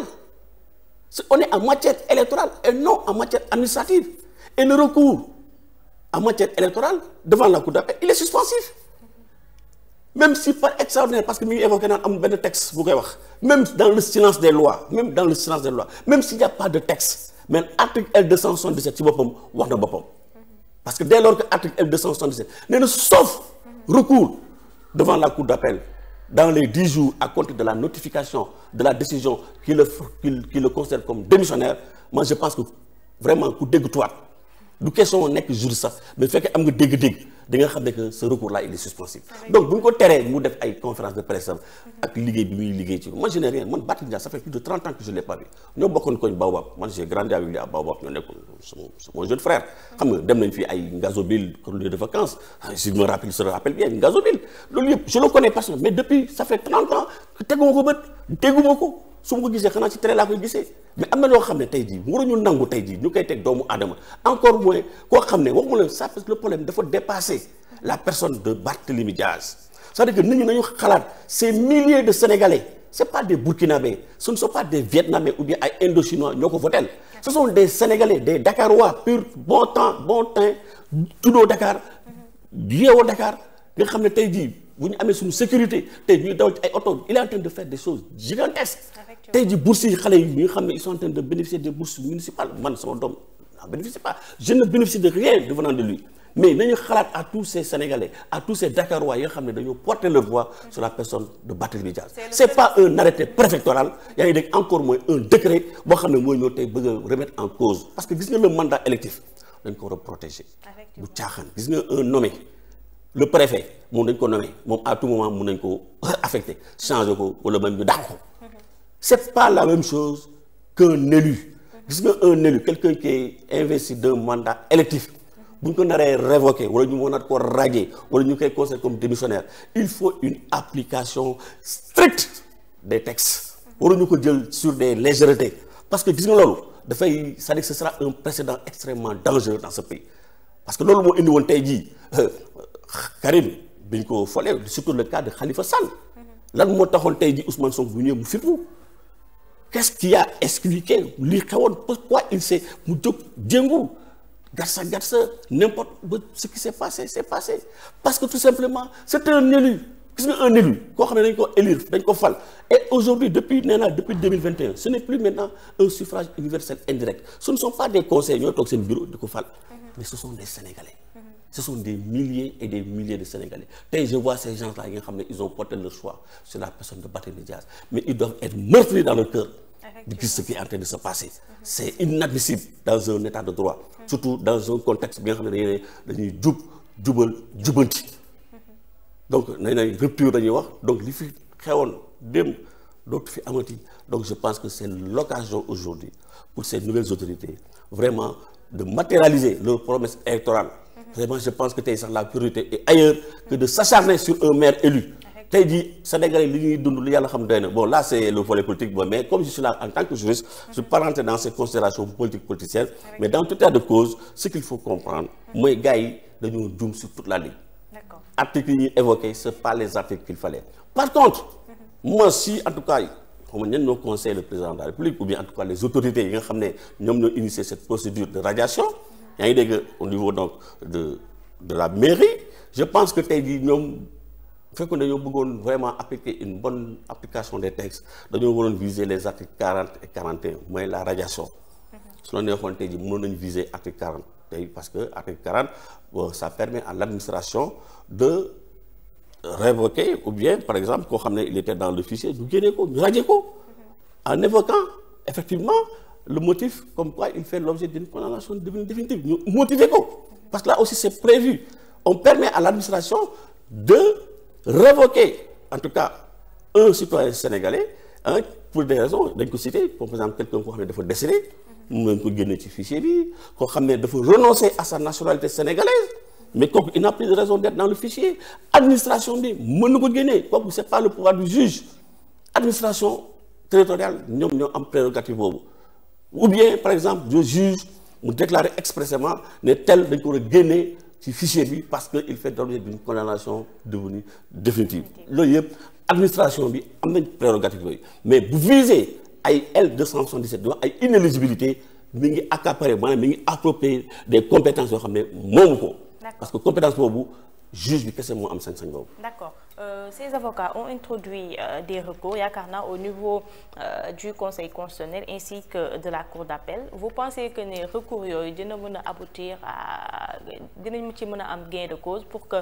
Speaker 2: on est en matière électorale et non en matière administrative et le recours en matière électorale devant la Cour d'appel il est suspensif même si par extraordinaire parce que mi ngi évoqué naan amul benn texte bu koy wax même dans le silence des lois même s'il n'y a pas de texte mais article L277 ci boppam wax na boppam parce que dès lors que article L277 nee na sauf recours devant la Cour d'appel dans les 10 jours à compter de la notification de la décision qui le considère comme démissionnaire moi je pense que vraiment ku dégg tuwaat du question nekk juriste sax mais bu fekkee am nga dégg-dégg di nga xam ne que ce recours là il est suspensif donc bu ñu ko teree mu def ay conférence de presse ak liggéey bi muy liggéey ci moi je n'ai rien man Barthélémy Dias ça fait plus de 30 ans que je l'ai pas vu ñoo bokkoon koñ Baobab man j'ai grandi avec lui à Baobab ñoo nekkoon mon jeune frère xam nga dem nañ fi ay Ngazobil colonie de vacances si je me rappelle bien Ngazobil loolu yëpp je le connais personnellement mais depuis ça fait 30 ans que teguma ko bët dégguma ko su ma ko gisee xanaa ci télé laa koy gisee mais am na loo xam ne tey jii waruñu nangu tey jii ñu koy teg doomu aadama encore moins koo xam ne waxuma la ça parce que le problème dafa dépasser la personne de Barthélémy Dias c'est-à-dire que nit ñi nañu xalaat ces milliers de Sénégalais c'est pas des Burkinabés ce ne sont pas des Vietnamiens ou bien ay Indochinois ñoo ko votel ce sont des Sénégalais des Dakarois pur bon teint juddoo Dakar yeewoo Dakar nga xam ne tey jii bu ñu amee suñu sécurité tey ñuy daw ci ay oto il est en train de faire des choses gigantesques tey ji bourses yi xale yi ñi nga xam ne ils sont en train de bénéficier des bourses municipales man sama doom n'en bénéficie pas je ne bénéficie de rien venant de lui mais nañu xalaat à tous ces Sénégalais à tous ces Dakarois yi nga xam ne dañoo porter leur voix sur la personne de Barthélémy Dias c'est pas un arrêté préfectoral yaa ngi dégg encore moins un décret boo xam ne mooy ñëw tey bëgg a remettre en cause parce que gis nga le mandat électif dañ ko war a protéger bu caaxaan gis nga un nommé le préfet moom dañ ko nommé moom à tout moment mun nañ ko affecté changer ko wala même ñu dàq ko c'est pas la même chose qu'un élu gis nga un élu quelqu'un qui est investi d'un mandat électif bu ñu ko naree révoqué wala ñu mën a ko radier wala ñu koy considérer comme démissionnaire il faut une application stricte des textes waruñu ko jël sur des légèretés parce que gis nga loolu dafay c'est-à-dire que ce sera un précédent extrêmement dangereux dans ce pays parce que loolu moo indi woon tey jii Karim biñ ko folee surtout le cas de Khalifa Sall lan moo taxoon tey jii Ousmane Sonko bu ñëwee mu fippu qu'est-ce qui a expliqué li xewoon pourquoi il s'est mu jóg jéngu gatsa n'importe ce qui s'est passé parce que tout simplement c'est un élu gis nga un élu koo xam ne dañ ko élire dañ ko fal et aujourd'hui depuis 2021 ce n'est plus maintenant un suffrage universel indirect ce ne sont pas des conseils ñooy toog seen bureau di ko fal mais ce sont des Sénégalais ce sont des milliers et des milliers de Sénégalais tey je vois ces gens-là yi nga xam ne ils ont porté leur choix sur la personne de Barthélémy Dias mais ils doivent être meurtris dans leur cœur de gis ce qui est en train de se passer c'est inadmissible dans un état de droit surtout dans un contexte bi nga xam ne dañuy jubal jubanti donc nañ rupture dañuy wax donc li fi xewoon démb dootu fi amati donc je pense que c'est l'occasion aujourd'hui pour ces nouvelles autorités vraiment de matérialiser leurs promesses électorales vraiment je pense que tey sax la priorité est ailleurs que de s'acharner sur un maire élu tey jii Sénégalais li ñuy dund lu yàlla xam doy na bon là c'est le volet politique bon mais comme je suis là en tant que juriste je ne peux pas rentrer dans ces considérations politiciennes mais dans tout état de cause ce qu'il faut comprendre mooy gars yi dañoo juum sur toute la ligne articles yi ñuy évoqué c'est pas les articles qu'il fallait par contre moi si en tout cas xam nga ñenn ñoo conseille le président de la République ou bien en tout cas les autorités yi nga xam ne ñoom ñoo initié cette procédure de radiation yaa ngi dégg au niveau donc de la mairie je pense que tey jii ñoom fekkoon dañoo bëggoon vraiment appliquer une bonne application des textes dañoo waroon viser les articles 40 et 41 mooy la radiation su la neexoon tey jii mënoon nañu viser article 40 tey parce que article 40 bon ça permet à l'administration de révoquer ou bien par exemple koo xam ne il était dans le fichier ñu génnee ko ñu radier ko en évoquant effectivement le motif comme quoi il fait l'objet d'une condamnation définitive ñu motiver ko parce que là aussi c'est prévu on permet à l'administration de révoquer en tout cas un citoyen sénégalais pour des raisons dañ ko citer comme par exemple quelqu'un koo xam ne dafa décédé mën nañ ko génne ci fichier bi koo xam ne dafa renoncer à sa nationalité sénégalaise mais kooku il n'a plus de raison d'être dans le fichier administration bi mën na ko génne kooku c'est pas le pouvoir du juge administration territoriale ñoom ñoo am prérogative boobu ou bien par exemple le juge mu déclarer expressément ne tel dañ ko war a génne ci fichier bi parce que il fait l'objet d'une condamnation devenue définitive loolu yëpp administration bi am nañ prérogative yooyu mais bu viser ay L277 di wax ay inéligibilité mi ngi accaparer maanaam mi ngi approprier des compétences yoo xam ne moomu ko parce que compétence boobu juge bi kese moo am sañ-sañ boobu.
Speaker 1: D'accord. Ces avocats ont introduit des recours yaakaar naa au niveau du conseil constitutionnel ainsi que de la cour d'appel vous pensez que ne recours yooyu dina mën a aboutir à dinañ ci mën a am gain de cause pour que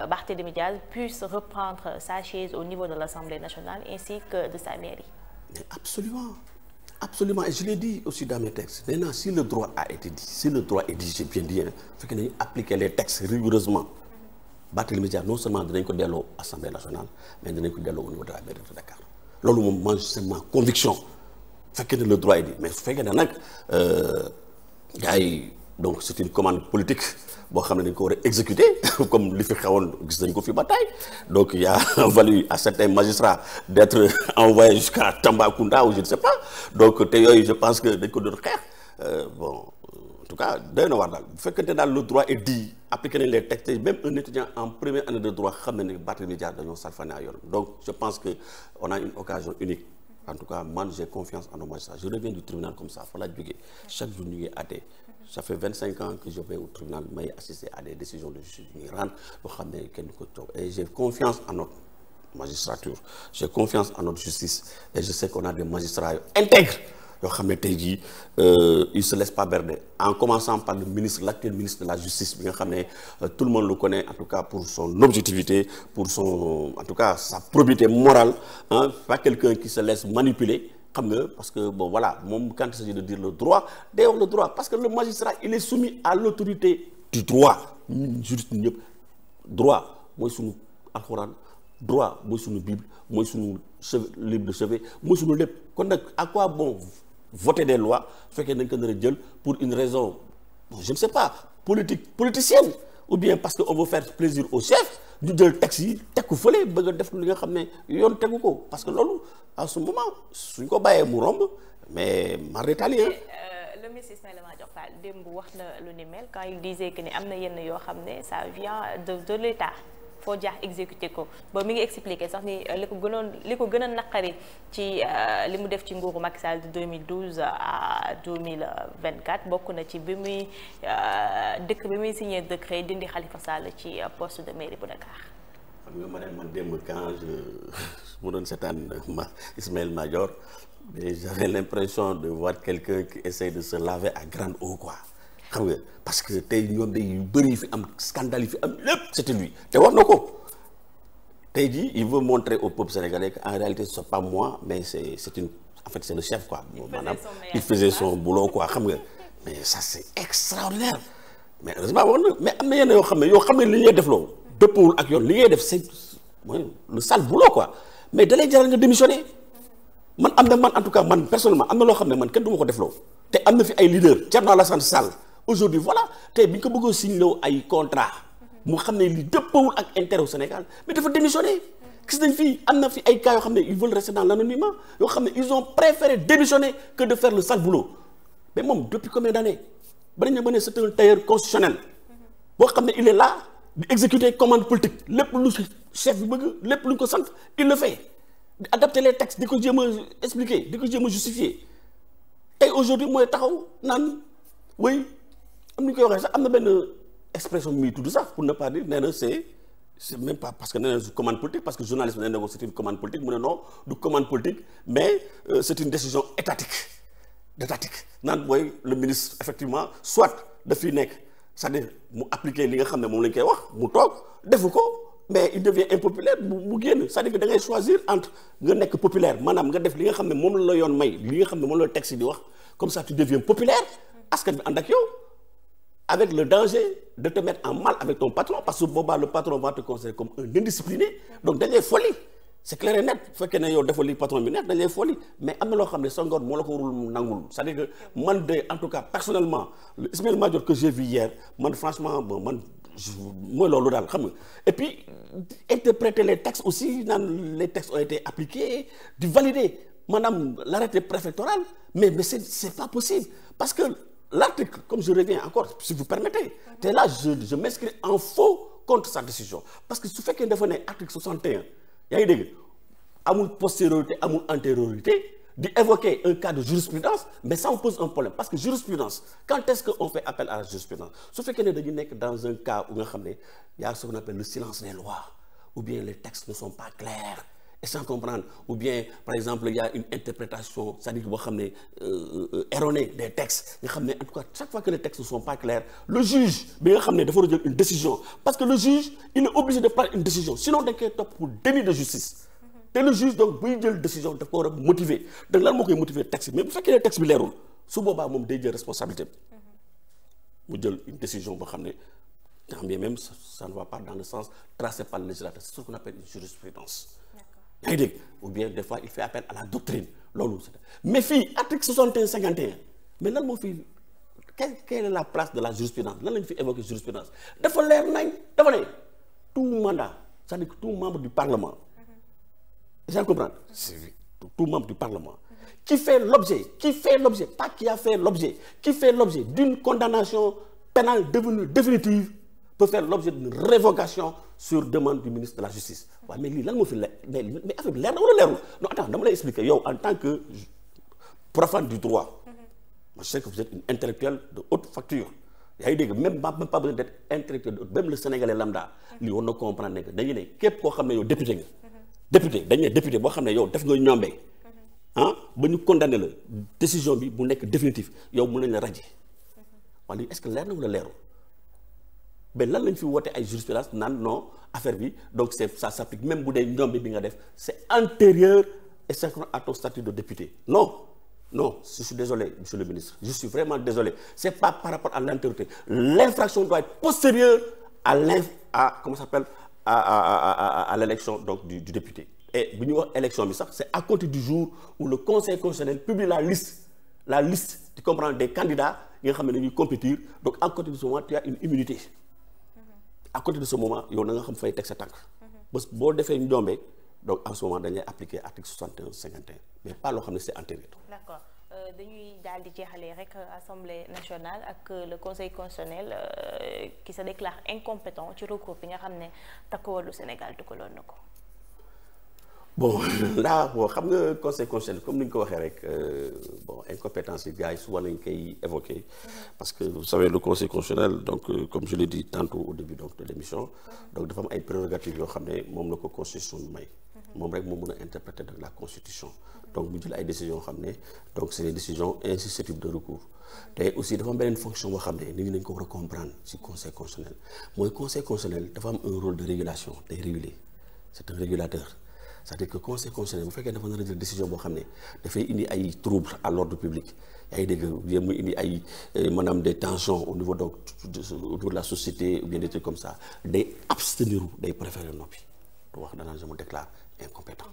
Speaker 1: Barthélémy Dias puisse reprendre sa chaise au niveau de l'Assemblée nationale ainsi que de sa mairie?
Speaker 2: Mais absolument et je l'ai dit aussi dans mes textes maintenant si le droit a été dit si le droit est dit j'ai bien dit fekk nañu appliquer les textes rigoureusement Barthélémy Dias non seulement dinañ ko delloo Assemblée nationale mais dinañ ko delloo au niveau de la mairie de Dakar loolu moom man c'est ma conviction fekkee ne le droit est dit mais su fekkee ne nag gars yi donc c'est une commande politique boo xam ne dañ ko war a exécuter comme li fi xewoon gis nañ ko fi bataille donc il a valu à certains magistrats d'être envoyés jusqu'à Tambacounda ou je ne sais pas donc te yooyu je pense que dañ ko doon xeex bon en tout cas doy na war daal bu fekkente daal le droit est dit appliqué nañ les textes même un étudiant en première année de droit xam na ne Barthélémy Dias dañoo salfane à yoon donc je pense que on a une occasion unique en tout cas man j'ai confiance en nos magistrats je reviens du tribunal comme ça fa la jógee chaque jour ñu ngi àtte ça fait 25 ans que je vais au tribunal may assister à des décisions de justice ñuy rendre yoo xam ne kenn ko toog et j'ai confiance en notre magistrature j'ai confiance en notre justice et je sais qu'on a des magistrats intègres yoo xam ne tey jii il se laisse pas berner en commençant par le ministre l'actuel ministre de la justice bi nga xam ne tout le monde le connaît en tout cas pour son objectivité pour son en tout cas sa probité morale pas quelqu'un qui se laisse manipuler xam nga parce que bon voilà moom quand il s'agit de dire le droit day wax le droit parce que le magistrat il est soumis à l'autorité du droit ñun juriste ñëpp droit mooy sunu alxuraan droit mooy sunu bible mooy sunu livre de chevet mooy sunu lépp kon nag à quoi bon voter des lois fekkee nañ ko nar a jël pour une raison bon je ne sais pas politicienne ou bien parce que on veut faire plaisir au chef ñu jël texte yi teg ko fële bëgg a def li nga xam ne yoon tegu ko parce que loolu à ce moment suñ ko bàyyee mu romb mais mar détaillé
Speaker 1: le ministre Ismaïla Madior Fall démb wax na lu ni mel quand il disait que ni am na yenn yoo xam ne ça vient de l'État foo jaax exécuté ko ba mi ngi expliqué sax ni li ko gën a naqari ci li mu def ci nguuru Macky Sall de 2012 à 2024 bokk na ci bi muy signé décret dindi Khalifa Sall ci poste de mairie bu Dakar.
Speaker 2: xam nga man démb quand mu doon seetaan Ismaël Madior mais j'avais l'impression de voir quelqu'un qui essaie de se laver à grande eau quoi xam nga parce que tey ñoom day yu bëri fi am scandale yi fi am lépp c'était lui te wax na ko tey jii il veut montrer au peuple sénégalais qu'en réalité c'est pas moi mais c'est une en fait c'est le chef quoi maanaam il faisait son boulot quoi xam nga mais ça c'est extraordinaire mais heureusement wax na mais am na yenn yoo xam ne li ñuy def loolu dëppawul ak yoon li ngay def c'est mooy le sale boulot quoi mais dalay jaral nga démissionner man en tout cas man personnellement am na loo xam ne man kenn du ma ko defloo te am na fi ay leader Thierno Alassane Sall aujourd'hui voilà tey bi ñu ko bëggoo signé ay contrat mu xam ne li dëppawul ak intérêt au Sénégal mais dafa démissionner gis nañ fii am na fi ay cas yoo xam ne ils veulent rester dans l'anonymat yoo xam ne ils ont préféré démissionner que de faire le sale boulot mais moom depuis combien d'années ba nañ ne c'est un tailleur constitutionnel boo xam ne il est là di exécuter commande politique lépp lu chef bi bëgg lépp lu ñu ko sant il le fait di adapter les textes di ko jéem a expliquer di ko jéem a justifier tey aujourd'hui mooy taxaw naan way am ni ñu koy waxee sax am na benn expression bi muy tudd sax pour ne pas dire nee na c'est même pas parce que nee na commande politique parce que journaliste nee na ko c'est une commande politique mu ne non du commande politique mais c'est une décision étatique naan mooy le ministre effectivement soit daf fi nekk c'est-à-dire mu appliquer li nga xam ne moom lañ koy wax mu toog defu ko mais il devient impopulaire mu génn c'est-à-dire que da ngay choisir entre nga nekk populaire maanaam nga def li nga xam ne moom la yoon may li nga xam ne moom la texte di wax comme ça tu deviens populaire askan bi ànd ak yow avec le danger de te mettre en mal avec ton patron parce que boobaa le patron va te considérer comme un indiscipliné donc da ngay folli c'est clair et net bu fekkee ne yow defal li patron bi nekk dañ lay folli mais am na loo xam ne sa ngor moo la ko warul nangul c'est-à-dire que man de en tout cas personnellement le Ismaël Madior que j'ai vu hier man franchement bon man mooy loolu daal xam nga et puis interpréter les textes aussi naan les textes ont été appliqués di valider maanaam l'arrêté préfectoral mais c'est pas possible parce que l'article comme je reviens encore si vous permettez te là je m'inscris en faux contre sa décision parce que su fekkee dafa ne article 61 yaa ngi dégg amul postériorité amul antériorité di évoquer un cas de jurisprudence mais ça me pose un problème parce que jurisprudence quand est-ce que on fait appel à la jurisprudence su fekkee ne dañu nekk dans un cas où nga xam ne y a ce qu'on appelle le silence des lois ou bien les textes ne sont pas clairs et sans comprendre ou bien par exemple il y a une interprétation c'est-à-dire boo xam ne erronée des textes nga xam ne en tout cas chaque fois que les textes ne sont pas clairs le juge bi nga xam ne dafa war a jël une décision parce que le juge il est obligé de prendre une décision sinon dañ koy topp pour déni de justice te le juge donc buy jël décision daf ko war a motiver donc lan moo koy motiver texte mais bu fekkee ne texte bi leerul su boobaa moom day jël responsabilité mu jël une décision boo xam ne tant bien même ça ne va pas dans le sens tracé par le législateur c'est ce qu'on appelle une jurisprudence yaa ngi dégg ou bien des fois il fait appel à la doctrine loolu mais fii article 61 51 mais lan moo fi quelle est la place de la jurisprudence lan lañu fi évoquer jurisprudence dafa leer nañ dafa ne tout mandat c'est-à-dire que tout membre du parlement j'ai compris tout membre du parlement qui fait l'objet pas qui a fait l'objet qui fait l'objet d'une condamnation pénale devenue définitive peut faire l'objet d'une révocation sur demande du ministre de la justice waaw mais lii lan moo fi mais affaire bi leer na wala leerul non attends dama lay expliquer yow en tant que profane du droit moi je sais que vous êtes une intellectuelle de haute facture yaa ngi dégg même pas besoin d'être intellectuel de haute même le sénégalais lambda lii war na comprendre ne que dañu ne képp koo xam ne yow député nga dañu ne député boo xam ne yow def nga ñombee ba ñu condamné la décision bi bu nekk définitif yow mën nañ la radier waaye lii est-ce que leer na wala leerul mais lan lañ fi woote ay jurisprudence naan non affaire bi donc ça s'applique même bu dee ñoom bi nga def c'est antérieur et synchrono à ton statut de député non je suis désolé monsieur le ministre je suis vraiment désolé c'est pas par rapport à l'antériorité l'infraction doit être postérieure à comment ça s'appelle à l'élection donc du député et bu ñu wax élection bi sax c'est à compter du jour où le conseil constitutionnel publie la liste tu comprends des candidats yi nga xam ne dañuy compétir donc à côté de ce moment tu as une immunité à côté de ce moment yow na nga xam fay teg sa tànk bés boo defee njombe donc en ce moment dañuy appliquer article 61 51 mais pas loo xam ne c'est antérieur. D'accord
Speaker 1: dañuy daal di jeexalee rek assemblée nationale ak le conseil constitutionnel qui se déclare incompétent ci recours bi nga xam ne Takku Wallu Sénégal dugaloon na ko.
Speaker 2: bon là bon xam nga conseil constitutionnel comme ni ñu ko waxee rek bon incompétence yi gars yi souvent nañu koy évoquer parce que vous savez le conseil constitutionnel donc comme je l'ai dit tantôt au début donc de l'émission donc dafa am ay prérogatives yoo xam ne moom la ko constitution bi may moom rek moo mën a interpréter donc la constitution donc mu jël ay décisions yoo xam ne donc c'est des décisions insusceptibles de recours te aussi dafa am beneen fonction boo xam ne nit ñi nañu ko war a comprendre ci conseil constitutionnel mooy conseil constitutionnel dafa am un rôle de régulation day réguler c'est un régulateur. C'est-à-dire que conseil constitutionnel bu fekkee dafa nar a jël décision boo xam ne dafay indi ay troubles à l'ordre public yaa ngi dégg mu indi ay maanaam des tensions au niveau donc autour de la société ou bien des trucs comme ça day abstenir day préférer noppi du wax danaan je me déclare incompétent.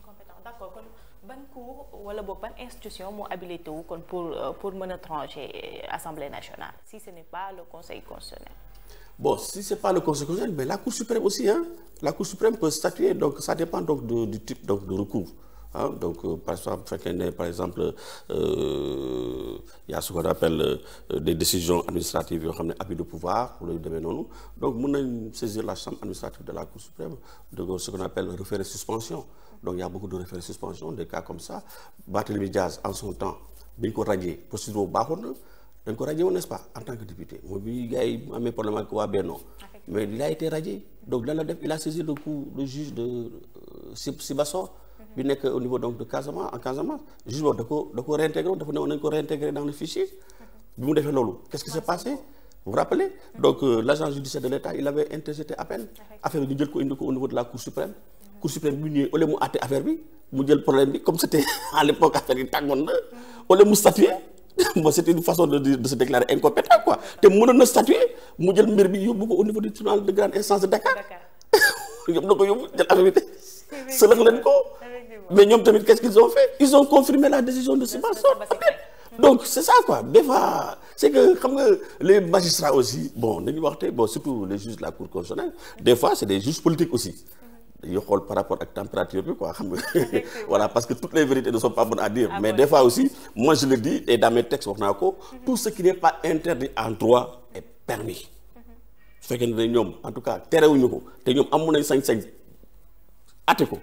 Speaker 1: D'accord kon ban cour wala boog ban institution moo habilité wu kon pour mën a trancher Assemblée nationale si ce n'est pas le conseil constitutionnel.
Speaker 2: Bon, si c'est pas le conseil constitutionnel, mais la Cour suprême aussi, hein. La Cour suprême peut statuer, donc ça dépend donc du type donc de recours. Hein. Donc par exemple, il y a ce qu'on appelle des décisions administratives yoo xam ne abus de pouvoir pour le demee noonu donc mën nañ saisir la chambre administrative de la Cour suprême de ce qu'on appelle le référé suspension. Donc il y a beaucoup de référés suspension des cas comme ça. Barthélémy Diaz en son temps bi ñu ko radié procédure baaxoon na. dañ ko radié woon n'est-ce pas en tant que député mooy bi gars yi amee problème ak waa Benno mais il a été radié donc lan la def il a saisi le juge de Sibassor bi nekk au niveau donc de Casamance en Casamance juge boobu da ko réintégré dafa ne woon nañ ko réintégré dans le fichier bi mu defee loolu qu'est-ce qui s'est passé vous vous rappelez donc l'agent judiciaire de l'État il avait interjeté appel affaire bi ñu jël ko indi ko au niveau de la Cour suprême bi ñëwee au lieu mu àtte affaire bi mu jël problème bi comme c'était à l'époque affaire yi tàngoon na au lieu mu statuer bon c'était une façon de se déclarer incompétent quoi te mënoon na statuer mu jël mbir bi yóbbu ko au niveau du tribunal de grande instance de Dakar yóbbu na ko yóbbu jël affaire bi sëlëx leen ko mais ñoom tamit qu'est-ce qu'ils ont fait ils ont confirmé la décision de Sibassor donc c'est ça quoi des fois c'est que xam nga les magistrats aussi bon dañuy wax te bon surtout les juges de la Cour constitutionnelle des fois c'est des juges politiques aussi dañuy xool par rapport ak température bi quoi xam nga voilà parce que toutes les vérités ne sont pas bonnes à dire mais des fois aussi moi je le dis et dans mes textes wax naa ko tout ce qui n'est pas interdit en droit est permis su fekkee ne ñoom en tout cas terewuñu ko te ñoom amu nañ sañ-sañ atte ko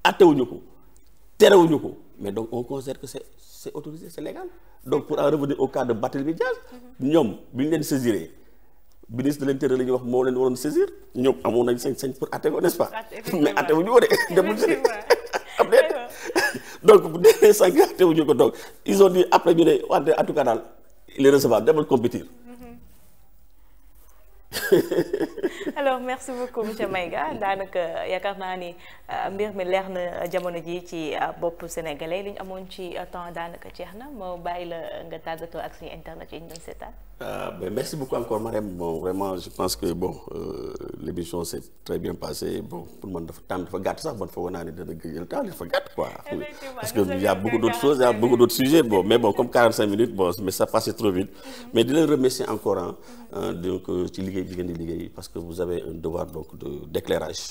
Speaker 2: attewuñu ko terewuñu ko mais donc on considère que c'est autorisé c'est légal donc pour en revenir au cas de Barthélémy Diaz ñoom bi ñu leen saisiré ministre de l'Intérieur la ñuy wax moo leen waroon saisir ñoom amoon nañ sañ-sañ pour atte ko n'est-ce pas mais atte wuñu ko de demul si am déet donc bu dee sànq atte wuñu ko donc ils ont dit après ñu ne wante en tout cas daal il est recevable demal compétir.
Speaker 1: alors merci beaucoup monsieur Maïga daanaka yaakaar naa ni mbir mi leer na jamono ji ci bopp sénégalais li ñu amoon ci temps daanaka jeex na moo bàyyi la nga tàggatoo ak suñu internet yi ñu doon seetaan.
Speaker 2: Ben merci beaucoup encore Marème bon vraiment je pense que bon l'émission s'est très bien passée bon pour man dafa gàtt sax man foog naa ne dana jël temps dafa gàtt quoi. parce que il y a beaucoup d'autres choses il y a beaucoup d'autres sujets bon mais bon comme 45 minutes bon mais ça passait trop vite mais di leen remercier encore donc ci liggéey bi ngeen di liggéey parce que vous avez un devoir donc d'éclairage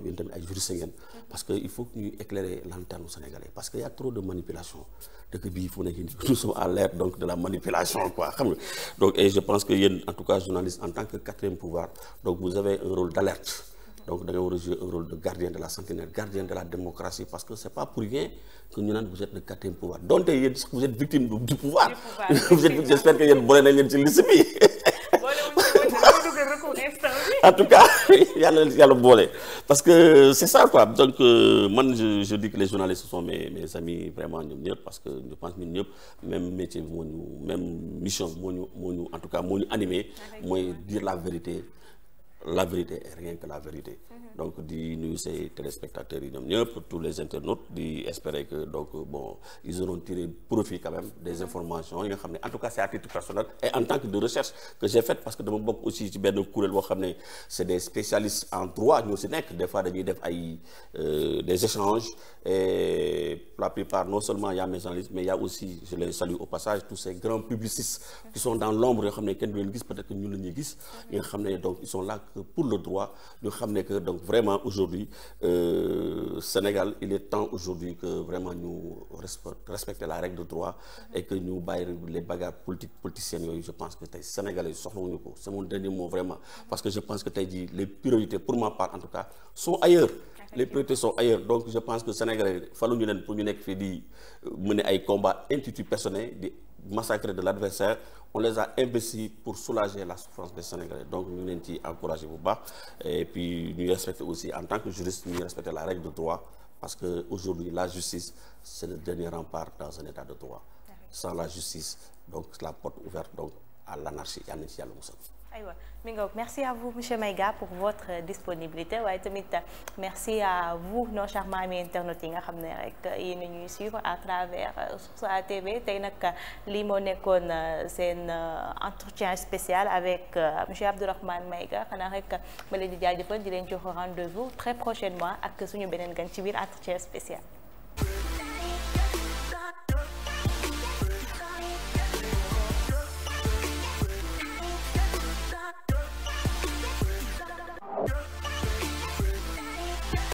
Speaker 2: yéen tamit ay juristes ngeen parce que il faut que ñuy éclairer lanterne sénégalais parce que y a trop de manipulation dëkk bii fu nekk nous sommes à l'ère donc de la manipulation quoi xam nga donc et je pense que yéen en tout cas journaliste en tant que quatrième pouvoir donc vous avez un rôle d'alerte donc da nga war a jouer un rôle de gardien de la sentinelle gardien de la démocratie parce que c'est pas pour rien que ñu naan vous êtes le quatrième pouvoir donte yéen vous êtes victime du pouvoir vous êtes j'espère que yéen boole nañ leen ci liste bi en tout cas yàlla boole parce que c'est ça quoi donc man je dis que les journalistes sont mes amis vraiment ñoom ñëpp parce que je pense ñun ñëpp même métier moo ñu même mission moo ñu en tout cas moo ñu animé mooy dire la vérité et rien que la vérité donc di nuyu ces téléspectateurs yi ñoom ñëpp tous les internautes di espérer que donc bon ils auront tiré profit quand même des informations yi nga xam ne en tout cas c'est à titre personnel et en tant que de recherche que j'ai fait parce que dama bokk aussi ci benn kuréel boo xam ne c'est des spécialistes en droit ñoo ci nekk des fois dañuy def ay des échanges et la plupart non seulement il y a mes journalistes mais il y a aussi je les salue au passage tous ces grands publicistes qui sont dans l'ombre yoo xam ne kenn du leen gis peut-être que ñun la ñuy gis yi nga xam ne donc ils sont là que pour le droit ñu xam ne que donc vraiment aujourd'hui Sénégal il est temps aujourd'hui que vraiment ñu respecter la règle de droit et que ñu bàyyi les bagarres politiciennes yooyu je pense que tey Sénégalais soxlawuñu ko c'est mon dernier mot vraiment parce que je pense que tey jii les priorités pour ma part en tout cas sont ailleurs les priorités sont ailleurs. Donc je pense que Sénégalais faluñu leen pour ñu nekk fii di mener ay combats intituts personnels di massacrer de l'adversaire. On les a investis pour soulager la souffrance des Sénégalais. Donc ñu leen ci encourager bu baax et puis ñu respecter aussi en tant que juriste ñu respecter la règle de droit parce que aujourd'hui la justice c'est le dernier rempart dans un état de droit. Sans la justice donc la porte ouverte donc à l'anarchie yal na ci yàlla musal.
Speaker 1: aywa mi nga merci à vous monsieur Maïga pour votre disponibilité waaye tamit merci à vous nos charmants amis internautes yi nga xam ne rek yéen a ñuy suivre à travers Source A TV tey nag lii moo nekkoon seen entretien spécial avec monsieur Abdourahmane Maïga xanaa rek ma leen di jaajëfal di leen jox rendez-vous très prochainement ak suñu beneen gan ci biir entretien spécial.